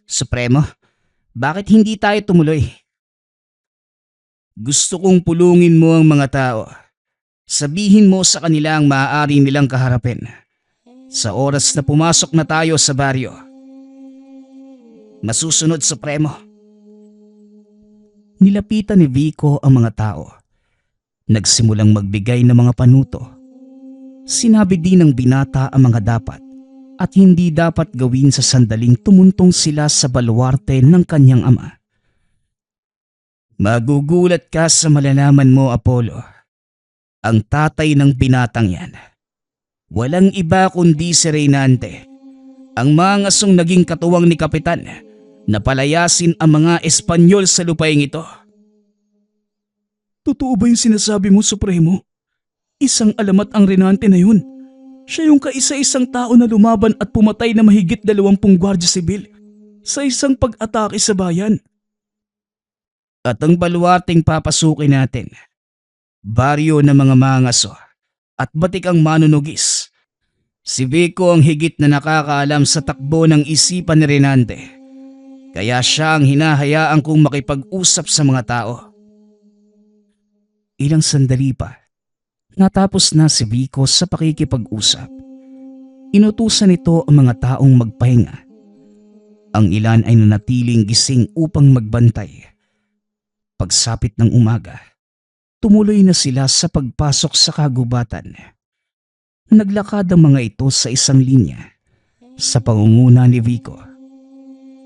Supremo, bakit hindi tayo tumuloy? Gusto kong pulungin mo ang mga tao. Sabihin mo sa kanila ang maaari nilang kaharapin. Sa oras na pumasok na tayo sa baryo. Masusunod, Supremo. Nilapitan ni Vico ang mga tao. Nagsimulang magbigay ng mga panuto. Sinabi din ng binata ang mga dapat at hindi dapat gawin sa sandaling tumuntong sila sa baluarte ng kanyang ama. Magugulat ka sa malalaman mo, Apollo. Ang tatay ng binatang yan. Walang iba kundi si Reynante. Ang mangasong naging katuwang ni Kapitan na palayasin ang mga Espanyol sa lupaing ito. Totoo ba yung sinasabi mo, Supremo? Isang alamat ang Reynante na yun. Siya yung kaisa-isang tao na lumaban at pumatay na mahigit 20 gwardya sibil sa isang pag-atake sa bayan. At ang baluarteng papasukin natin, baryo ng mga mangaso at batikang manunugis. Si Vico ang higit na nakakaalam sa takbo ng isipan ni Reynante. Kaya siya ang hinahayaan kong makipag-usap sa mga tao. Ilang sandali pa, natapos na si Vico sa pakikipag-usap. Inutusan nito ang mga taong magpahinga. Ang ilan ay nanatiling gising upang magbantay. Pagsapit ng umaga, tumuloy na sila sa pagpasok sa kagubatan. Naglakad ang mga ito sa isang linya sa pangunguna ni Vico.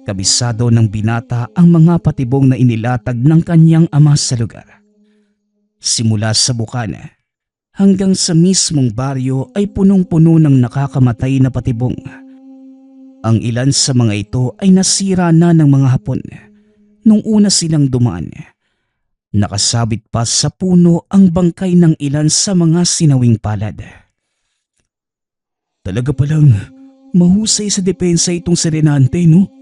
Kabisado ng binata ang mga patibong na inilatag ng kanyang ama sa lugar. Simula sa bukana hanggang sa mismong baryo ay punong-puno ng nakakamatay na patibong. Ang ilan sa mga ito ay nasira na ng mga Hapon nung una silang dumaan. Nakasabit pa sa puno ang bangkay ng ilan sa mga sinawing palad. Talaga palang mahusay sa depensa itong si Reynante, no?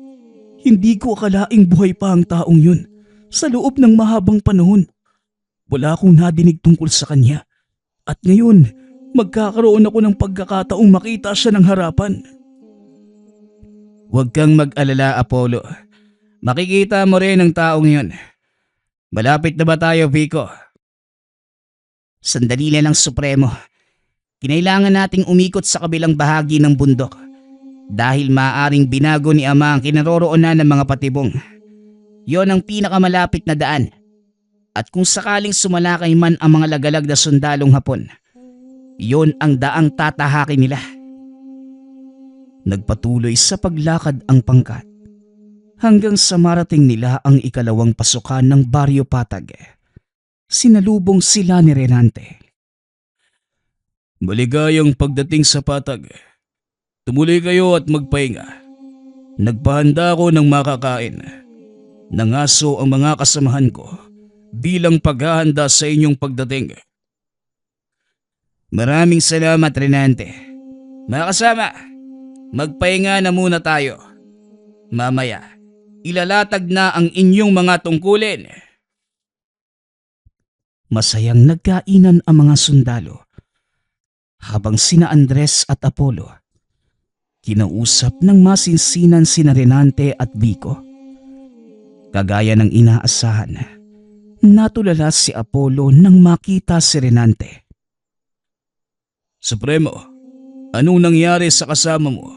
Hindi ko akalaing buhay pa ang taong yun sa loob ng mahabang panahon. Wala akong nadinig tungkol sa kanya. At ngayon, magkakaroon ako ng pagkakataong makita siya ng harapan. Huwag kang mag-alala, Apollo. Makikita mo rin ang taong yun. Malapit na ba tayo, Vico? Sandali lang, Supremo. Kinailangan nating umikot sa kabilang bahagi ng bundok dahil maaaring binago ni Ama ang kinaroroonan ng mga patibong. Yon ang pinakamalapit na daan. At kung sakaling sumalakay man ang mga lagalag na sundalong Hapon, yon ang daang tatahakin nila. Nagpatuloy sa paglakad ang pangkat hanggang sa marating nila ang ikalawang pasukan ng Baryo Patag. Sinalubong sila ni Reynante. Maligayang pagdating sa Patag. Tumuloy kayo at magpahinga. Nagpahanda ako ng makakain. Nangaso ang mga kasamahan ko bilang paghahanda sa inyong pagdating. Maraming salamat, Reynante. Mga kasama, magpahinga na muna tayo. Mamaya, ilalatag na ang inyong mga tungkulin. Masayang nagkainan ang mga sundalo habang sina Andres at Apollo kinausap ng masinsinan sina Reynante at Vico. Kagaya ng inaasahan, natulala si Apollo nang makita si Reynante. Supremo, anong nangyari sa kasama mo?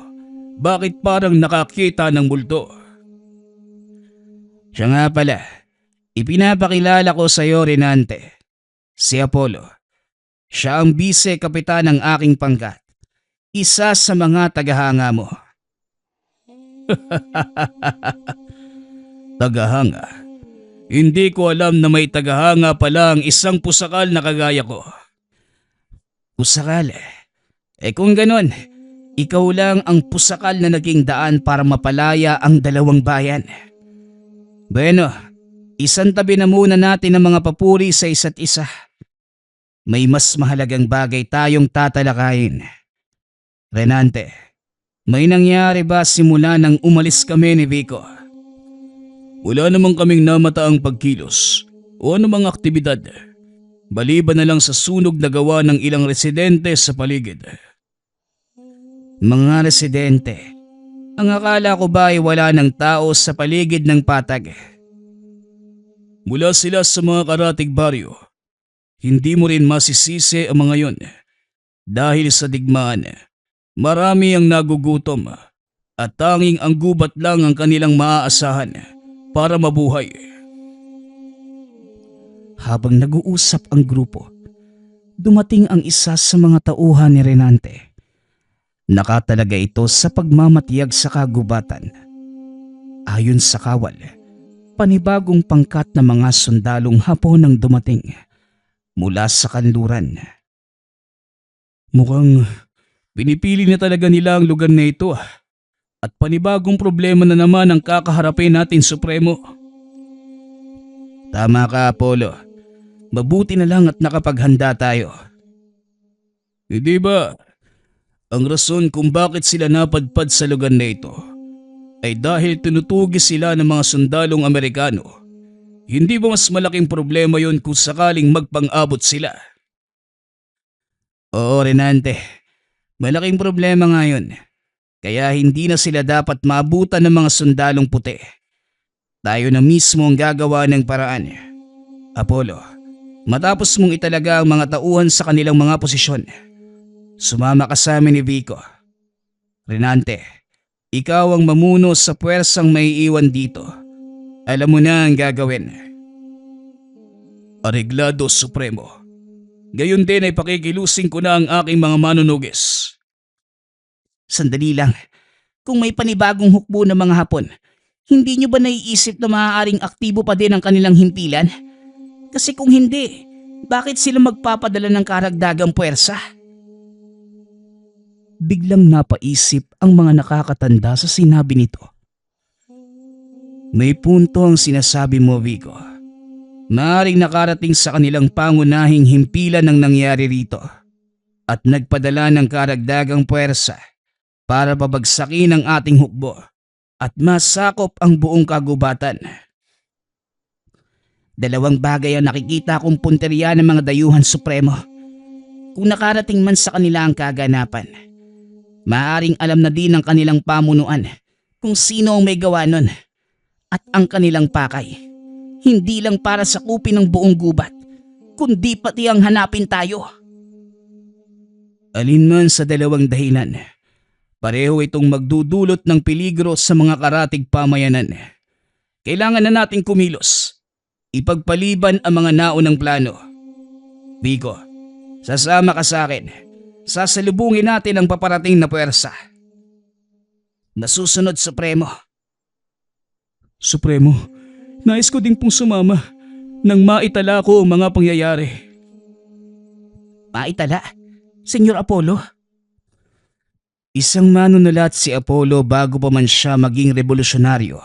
Bakit parang nakakita ng multo? Siya nga pala, ipinapakilala ko sa iyo, Renante. Si Apollo. Siya ang bise-kapitan ng aking pangkat. Isa sa mga tagahanga mo. Tagahanga? Hindi ko alam na may tagahanga pala ang isang pusakal na kagaya ko. Pusakal? Kung ganon, ikaw lang ang pusakal na naging daan para mapalaya ang dalawang bayan. Bueno, isang tabi na muna natin ang mga papuri sa isa't isa. May mas mahalagang bagay tayong tatalakayin. Renante, may nangyari ba simula nang umalis kami ni Vico? Wala namang kaming namataang pagkilos o anumang aktibidad. Baliban na lang sa sunog na gawa ng ilang residente sa paligid. Mga residente? Ang akala ko ba ay wala ng tao sa paligid ng patag? Mula sila sa mga karatig baryo. Hindi mo rin masisisi ang mga yon. Dahil sa digmaan, marami ang nagugutom at tanging ang gubat lang ang kanilang maaasahan para mabuhay. Habang nag-uusap ang grupo, dumating ang isa sa mga tauhan ni Renante. Nakatalaga ito sa pagmamatiyag sa kagubatan. Ayon sa kawal, panibagong pangkat na mga sundalong Hapon ang dumating mula sa kanluran. Mukhang pinipili na talaga nila ang lugar na ito at panibagong problema na naman ang kakaharapin natin, Supremo. Tama ka, Apollo. Mabuti na lang at nakapaghanda tayo. Hindi ba, ang rason kung bakit sila napadpad sa lugar na ito ay dahil tinutugis sila ng mga sundalong Amerikano. Hindi ba mas malaking problema yon kung sakaling magpang-abot sila? Oo, Renante. Malaking problema nga yun. Kaya hindi na sila dapat maabutan ng mga sundalong puti. Tayo na mismo ang gagawa ng paraan. Apollo, matapos mong italaga ang mga tauhan sa kanilang mga posisyon, sumama ka sa amin ni Vico. Renante, ikaw ang mamuno sa puwersang may iwan dito. Alam mo na ang gagawin. Areglado, Supremo. Gayon din ay pakikilusing ko na ang aking mga manunugis. Sandali lang, kung may panibagong hukbo ng mga Hapon, hindi nyo ba naiisip na maaaring aktibo pa din ang kanilang himpilan? Kasi kung hindi, bakit sila magpapadala ng karagdagang puwersa? Biglang napaisip ang mga nakakatanda sa sinabi nito. May punto ang sinasabi mo, Vico. Maaaring nakarating sa kanilang pangunahing himpilan ng nangyari rito at nagpadala ng karagdagang puwersa para babagsakin ang ating hukbo at masakop ang buong kagubatan. Dalawang bagay ang nakikita kong punteriya ng mga dayuhan Supremo. Kung nakarating man sa kanila ang kaganapan, maaaring alam na din ng kanilang pamunuan kung sino ang may gawa nun. At ang kanilang pakay, hindi lang para sakupin ng buong gubat, kundi pati ang hanapin tayo. Alinman sa dalawang dahilan, pareho itong magdudulot ng peligro sa mga karatig pamayanan. Kailangan na nating kumilos. Ipagpaliban ang mga naunang plano. Vico, sasama ka sa akin. Sasalubungin natin ang paparating na puwersa. Nasusunod, Supremo. Supremo, nais ko din pong sumama nang maitala ko ang mga pangyayari. Maitala? Senyor Apollo? Isang manunulat si Apollo bago pa man siya maging revolusyonaryo.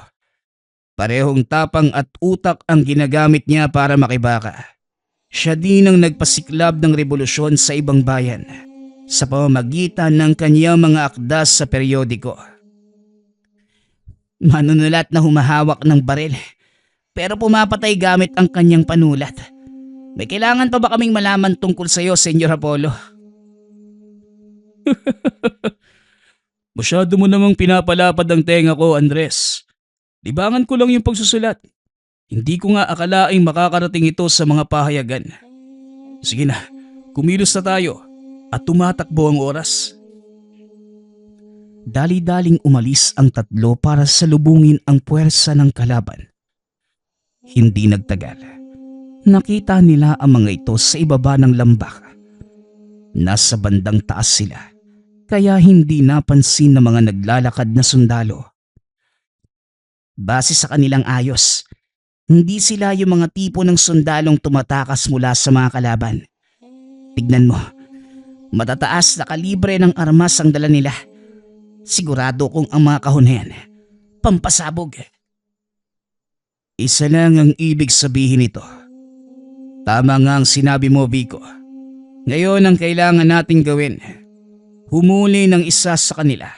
Parehong tapang at utak ang ginagamit niya para makibaka. Siya din ang nagpasiklab ng revolusyon sa ibang bayan sa pamamagitan ng kanyang mga akda sa periodiko. Manunulat na humahawak ng baril pero pumapatay gamit ang kanyang panulat. May kailangan pa ba kaming malaman tungkol sa iyo, Senyor Apollo? Masyado mo namang pinapalapad ang tenga ko, Andres. Libangan ko lang yung pagsusulat. Hindi ko nga akalaing makakarating ito sa mga pahayagan. Sige na, kumilos na tayo at tumatakbo ang oras. Dali-daling umalis ang tatlo para salubungin ang puwersa ng kalaban. Hindi nagtagal. Nakita nila ang mga ito sa ibaba ng lambak. Nasa bandang taas sila, kaya hindi napansin ng mga naglalakad na sundalo. Base sa kanilang ayos, hindi sila yung mga tipo ng sundalong tumatakas mula sa mga kalaban. Tignan mo, matataas na kalibre ng armas ang dala nila. Sigurado kong ang mga kahon na yan, pampasabog. Isa lang ang ibig sabihin nito. Tama nga ang sinabi mo, Vico. Ngayon ang kailangan nating gawin, humuli ng isa sa kanila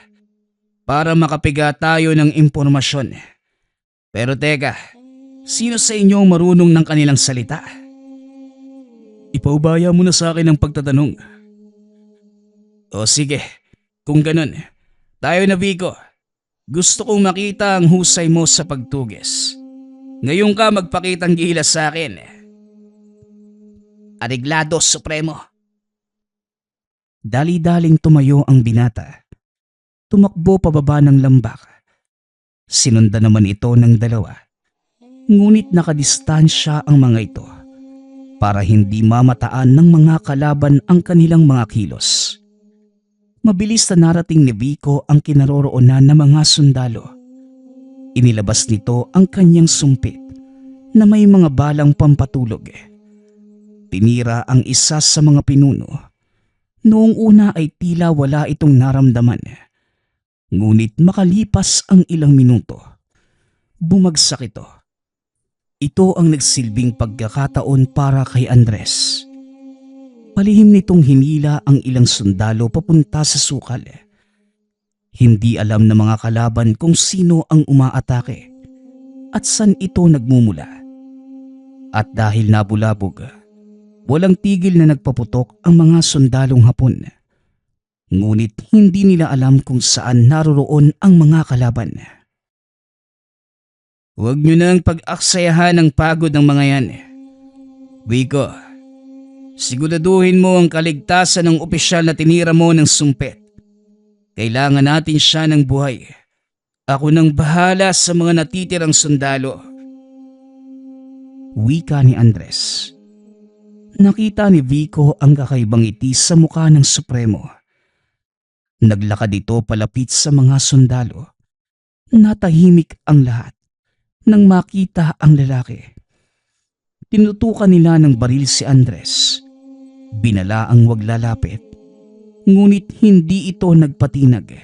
para makapiga tayo ng impormasyon. Pero teka, sino sa inyo ang marunong ng kanilang salita? Ipaubaya mo na sa akin ang pagtatanong. O sige, kung ganun, tayo na Vico. Gusto kong makita ang husay mo sa pagtugis. Ngayon ka magpakitang gilas sa akin. Ariglado Supremo. Dali-daling tumayo ang binata. Tumakbo pababa ng lambak. Sinundan naman ito ng dalawa. Ngunit nakadistansya ang mga ito para hindi mamataan ng mga kalaban ang kanilang mga kilos. Mabilis na narating ni Vico ang kinaroroonan ng mga sundalo. Inilabas nito ang kanyang sumpit na may mga balang pampatulog. Tinira ang isa sa mga pinuno. Noong una ay tila wala itong naramdaman. Ngunit makalipas ang ilang minuto, bumagsak ito. Ito ang nagsilbing pagkakataon para kay Andres. Palihim nitong hinila ang ilang sundalo papunta sa sukal. Hindi alam ng mga kalaban kung sino ang umaatake at saan ito nagmumula. At dahil nabulabog, walang tigil na nagpaputok ang mga sundalong Hapon. Ngunit hindi nila alam kung saan naroroon ang mga kalaban. Huwag nyo nang pag-aksayahan ang pagod ng mga yan. Vico, siguraduhin mo ang kaligtasan ng opisyal na tinira mo ng sumpet. Kailangan natin siya ng buhay. Ako nang bahala sa mga natitirang sundalo. Wika ni Andres. Nakita ni Vico ang kakaibang ngiti sa mukha ng Supremo. Naglakad ito palapit sa mga sundalo. Natahimik ang lahat nang makita ang lalaki. Tinutukan nila ng baril si Andres. Binala ang wag lalapit. Ngunit hindi ito nagpatinag.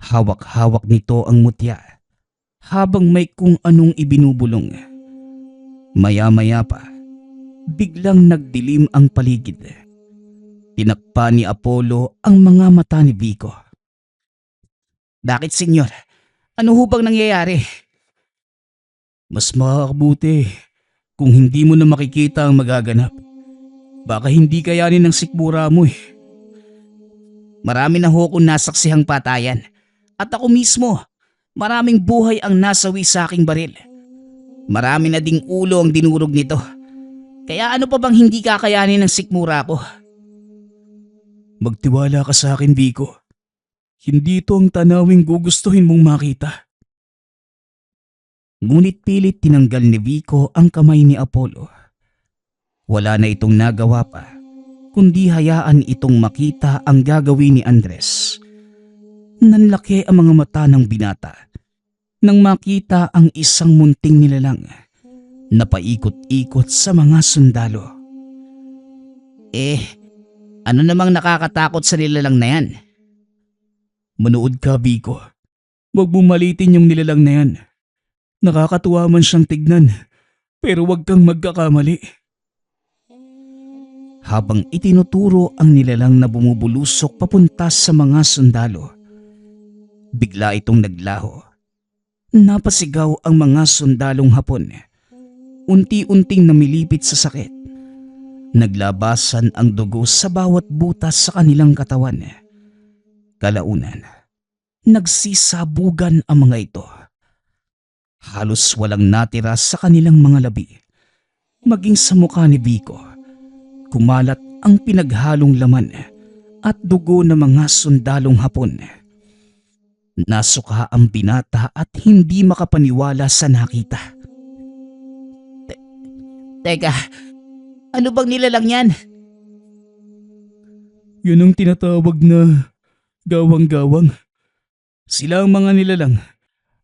Hawak-hawak nito ang mutya habang may kung anong ibinubulong. Maya-maya pa, biglang nagdilim ang paligid. Tinakpa ni Apollo ang mga mata ni Vico. Bakit, senyor? Ano hubang nangyayari? Mas makakabuti kung hindi mo na makikita ang magaganap. Baka hindi kayanin ng sikmura mo eh. Marami na ho akong nasaksihang patayan. At ako mismo, maraming buhay ang nasawi sa aking baril. Marami na ding ulo ang dinurog nito. Kaya ano pa bang hindi kakayanin ng sikmura ko? Magtiwala ka sa akin, Vico. Hindi ito ang tanawing gugustuhin mong makita. Ngunit pilit tinanggal ni Vico ang kamay ni Apollo. Wala na itong nagawa pa, kundi hayaan itong makita ang gagawin ni Andres. Nanlaki ang mga mata ng binata nang makita ang isang munting nilalang na paikot-ikot sa mga sundalo. Ano namang nakakatakot sa nilalang na yan? Manood ka, Vico. Huwag mong malitin yung nilalang na yan. Nakakatuwa man siyang tignan, pero huwag kang magkakamali. Habang itinuturo ang nilalang na bumubulusok papunta sa mga sundalo, bigla itong naglaho. Napasigaw ang mga sundalong Hapon. Unti-unting namilipit sa sakit. Naglabasan ang dugo sa bawat butas sa kanilang katawan. Kalaunan, nagsisabugan ang mga ito. Halos walang natira sa kanilang mga labi. Maging sa mukha ni Vico, kumalat ang pinaghalong laman at dugo ng mga sundalong Hapon. Nasuka ang binata at hindi makapaniwala sa nakita. Teka, ano bang nilalang yan? Yun ang tinatawag na gawang-gawang. Sila ang mga nilalang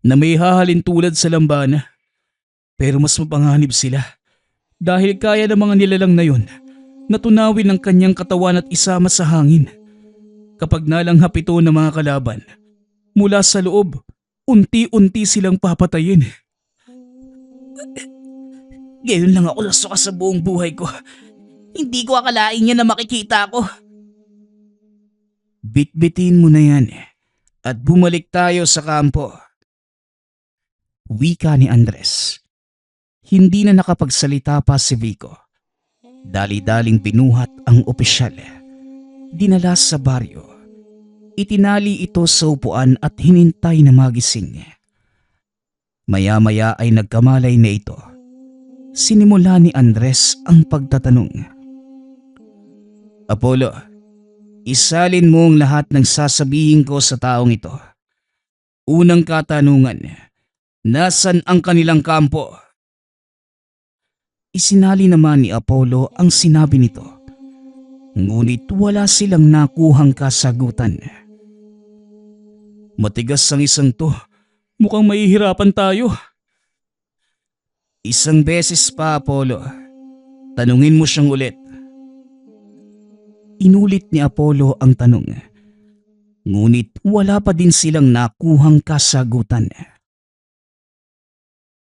na may hahalin tulad sa lambana. Pero mas mapanganib sila dahil kaya ng mga nilalang na yun na tunawin ang kanyang katawan at isama sa hangin. Kapag nalanghap ito ng mga kalaban, mula sa loob, unti-unti silang papatayin. Ngayon lang ako nasuka sa buong buhay ko. Hindi ko akalain yan na makikita ko. Bitbitin mo na yan at bumalik tayo sa kampo. Wika ni Andres. Hindi na nakapagsalita pa si Vico. Dali-daling binuhat ang opisyal. Dinala sa baryo. Itinali ito sa upuan at hinintay na magising. Maya-maya ay nagkamalay na ito. Sinimula ni Andres ang pagtatanong. Apollo, isalin mo ang lahat ng sasabihin ko sa taong ito. Unang katanungan, nasan ang kanilang kampo? Isinali naman ni Apollo ang sinabi nito. Ngunit wala silang nakuhang kasagutan. Matigas ang isang to. Mukhang mahihirapan tayo. Isang beses pa, Apollo. Tanungin mo siyang ulit. Inulit ni Apollo ang tanong. Ngunit wala pa din silang nakuhang kasagutan.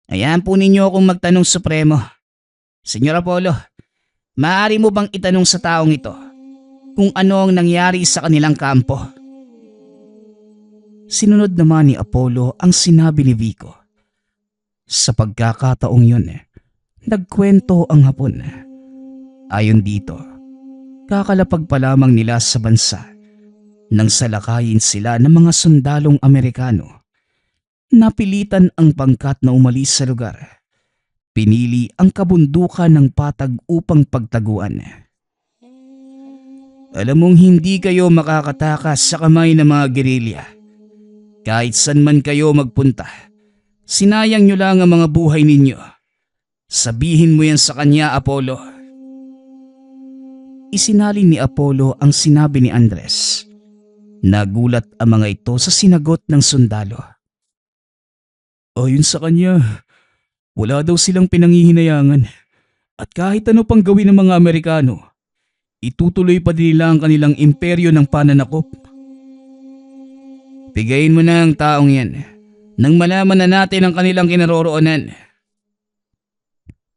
Ayan po ninyo akong magtanong, Supremo. Senyor Apollo, maaari mo bang itanong sa taong ito kung ano ang nangyari sa kanilang kampo? Sinunod naman ni Apollo ang sinabi ni Vico. Sa pagkakataong yun, nagkwento ang Hapon. Ayon dito, kakalapag pa lamang nila sa bansa nang salakayin sila ng mga sundalong Amerikano. Napilitan ang pangkat na umalis sa lugar. Pinili ang kabundukan ng Patag upang pagtaguan. Alam mong hindi kayo makakatakas sa kamay ng mga gerilya. Kahit saan man kayo magpunta, sinayang nyo lang ang mga buhay ninyo. Sabihin mo yan sa kanya, Apollo. Isinali ni Apollo ang sinabi ni Andres. Nagulat ang mga ito sa sinagot ng sundalo. Ayon sa kanya, wala daw silang pinangihinayangan at kahit ano pang gawin ng mga Amerikano, itutuloy pa din nila ang kanilang imperyo ng pananakop. Bigayin mo na ang taong yan nang malaman na natin ang kanilang kinaroroonan.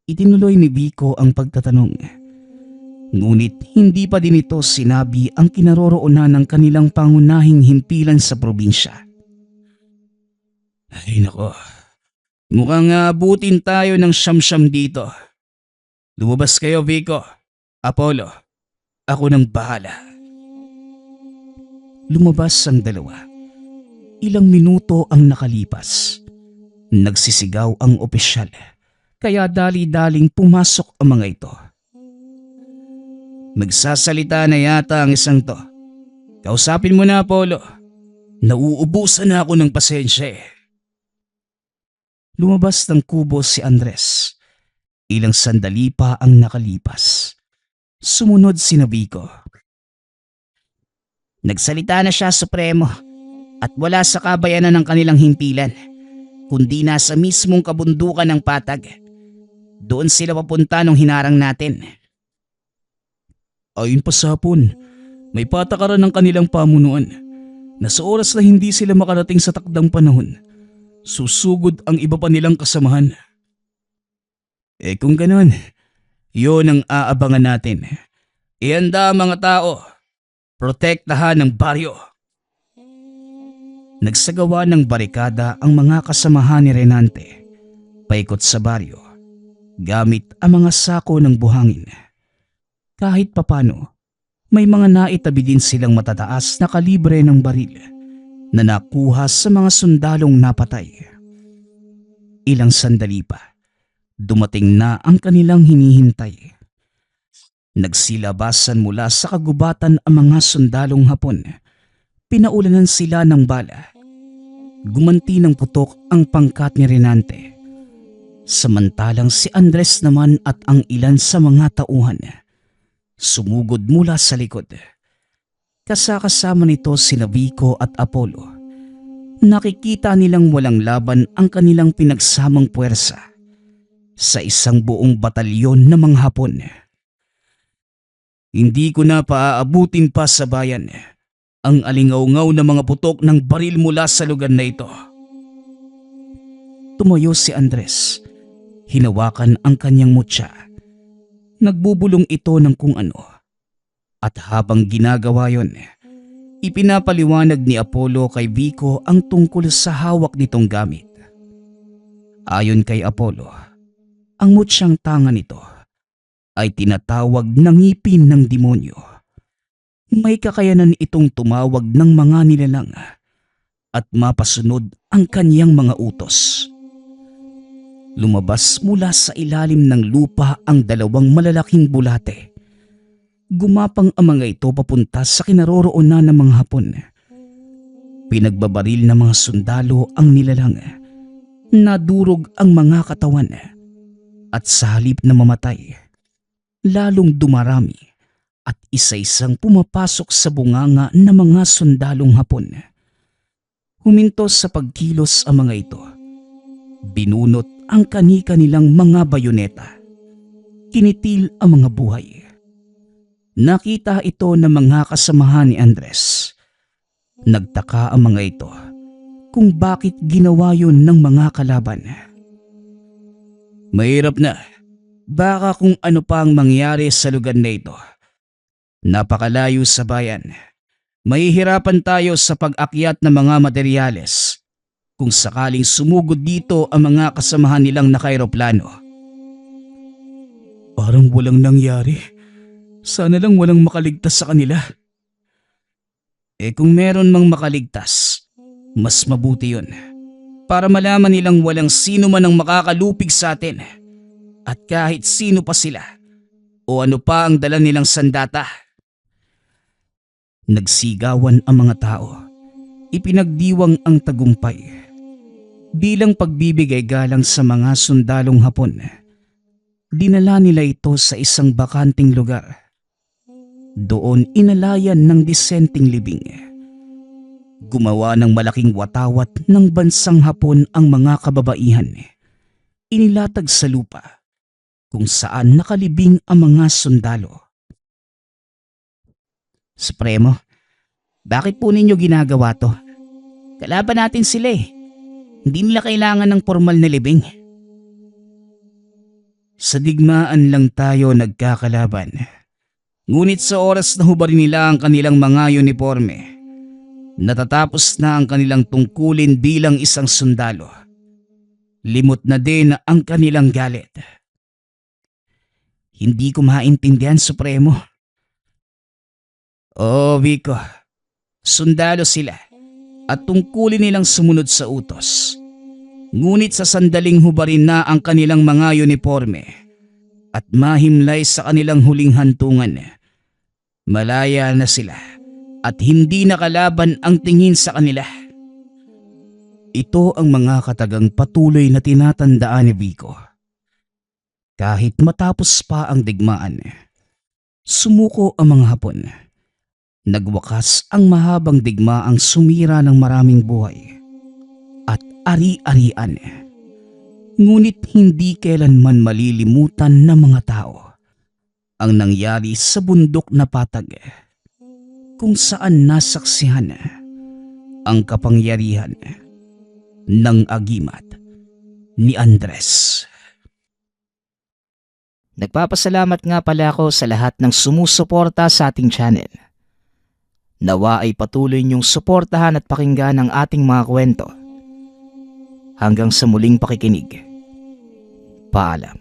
Itinuloy ni Vico ang pagtatanong. Ngunit hindi pa din ito sinabi ang kinaroroonan ng kanilang pangunahing himpilan sa probinsya. Ay nako. Mukhang abutin tayo ng siyam-siyam dito. Lumabas kayo, Vico. Apollo, ako nang bahala. Lumabas ang dalawa. Ilang minuto ang nakalipas. Nagsisigaw ang opisyal, kaya dali-daling pumasok ang mga ito. Magsasalita na yata ang isang to. Kausapin mo na, Apollo. Nauubusan na ako ng pasensya eh. Lumabas ng kubo si Andres. Ilang sandali pa ang nakalipas. Sumunod si Vico. Nagsalita na siya, Supremo, at wala sa kabayanan ng kanilang himpilan, kundi nasa mismong kabundukan ng Patag. Doon sila papunta nung hinarang natin. Ayon pa sa Hapon, may patakaran ng kanilang pamunuan na sa oras na hindi sila makarating sa takdang panahon, susugod ang iba pa nilang kasamahan. Kung ganon, yun ang aabangan natin. Ihanda ang mga tao. Protektahan ang baryo. Nagsagawa ng barikada ang mga kasamahan ni Renante. Paikot sa baryo, gamit ang mga sako ng buhangin. Kahit papano, may mga naitabi din silang matataas na kalibre ng baril na nakuha sa mga sundalong napatay. Ilang sandali pa, dumating na ang kanilang hinihintay. Nagsilabasan mula sa kagubatan ang mga sundalong Hapon. Pinaulanan sila ng bala. Gumanti ng putok ang pangkat ni Renante. Samantalang si Andres naman at ang ilan sa mga tauhan sumugod mula sa likod. Kasakasama nito sina Vico at Apollo. Nakikita nilang walang laban ang kanilang pinagsamang puwersa sa isang buong batalyon ng mga Hapon. Hindi ko na paaabutin pa sa bayan ang alingaw-ngaw na mga putok ng baril mula sa lugar na ito. Tumayo si Andres. Hinawakan ang kanyang mutya. Nagbubulong ito ng kung ano. At habang ginagawa yon, ipinapaliwanag ni Apollo kay Vico ang tungkol sa hawak nitong gamit. Ayon kay Apollo, ang mutsyang tanga nito ay tinatawag na ngipin ng demonyo. May kakayanan itong tumawag ng mga nilalang at mapasunod ang kanyang mga utos. Lumabas mula sa ilalim ng lupa ang dalawang malalaking bulate. Gumapang ang mga ito papunta sa kinaroroonan ng mga Hapon. Pinagbabaril ng mga sundalo ang nilalang. Nadurog ang mga katawan. At sa halip na mamatay, lalong dumarami at isa-isang pumapasok sa bunganga ng mga sundalong Hapon. Huminto sa pagkilos ang mga ito. Binunot ang kani-kanilang mga bayoneta. Kinitil ang mga buhay. Nakita ito ng mga kasamahan ni Andres. Nagtaka ang mga ito kung bakit ginawa yun ng mga kalaban. Mahirap na. Baka kung ano pa ang mangyari sa lugar na ito. Napakalayo sa bayan. Mahihirapan tayo sa pag-akyat ng mga materyales kung sakaling sumugod dito ang mga kasamahan nilang naka-aeroplano. Parang walang nangyari. Sana lang walang makaligtas sa kanila. Kung meron mang makaligtas, mas mabuti yun. Para malaman nilang walang sino man ang makakalupig sa atin. At kahit sino pa sila o ano pa ang dala nilang sandata. Nagsigawan ang mga tao. Ipinagdiwang ang tagumpay. Bilang pagbibigay galang sa mga sundalong Hapon, dinala nila ito sa isang bakanting lugar. Doon inalayan ng disenteng libing. Gumawa ng malaking watawat ng bansang Hapon ang mga kababaihan. Inilatag sa lupa kung saan nakalibing ang mga sundalo. Supremo, bakit po ninyo ginagawa to? Kalaban natin sila eh. Hindi nila kailangan ng formal na libing. Sa digmaan lang tayo nagkakalaban. Ngunit sa oras na hubarin nila ang kanilang mga uniforme, natatapos na ang kanilang tungkulin bilang isang sundalo. Limot na din ang kanilang galit. Hindi ko maintindihan, Supremo. Vico. Sundalo sila at tungkulin nilang sumunod sa utos. Ngunit sa sandaling hubarin na ang kanilang mga uniforme at mahimlay sa kanilang huling hantungan, malaya na sila at hindi nakalaban ang tingin sa kanila. Ito ang mga katagang patuloy na tinatandaan ni Vico. Kahit matapos pa ang digmaan, sumuko ang mga Hapon. Nagwakas ang mahabang digmaang sumira ng maraming buhay at ari-arian. Ngunit hindi kailanman malilimutan ng mga tao ang nangyari sa bundok na patag kung saan nasaksihan ang kapangyarihan ng agimat ni Andres. Nagpapasalamat nga pala ako sa lahat ng sumusuporta sa ating channel. Nawa ay patuloy niyong suportahan at pakinggan ang ating mga kwento. Hanggang sa muling pakikinig. Paalam.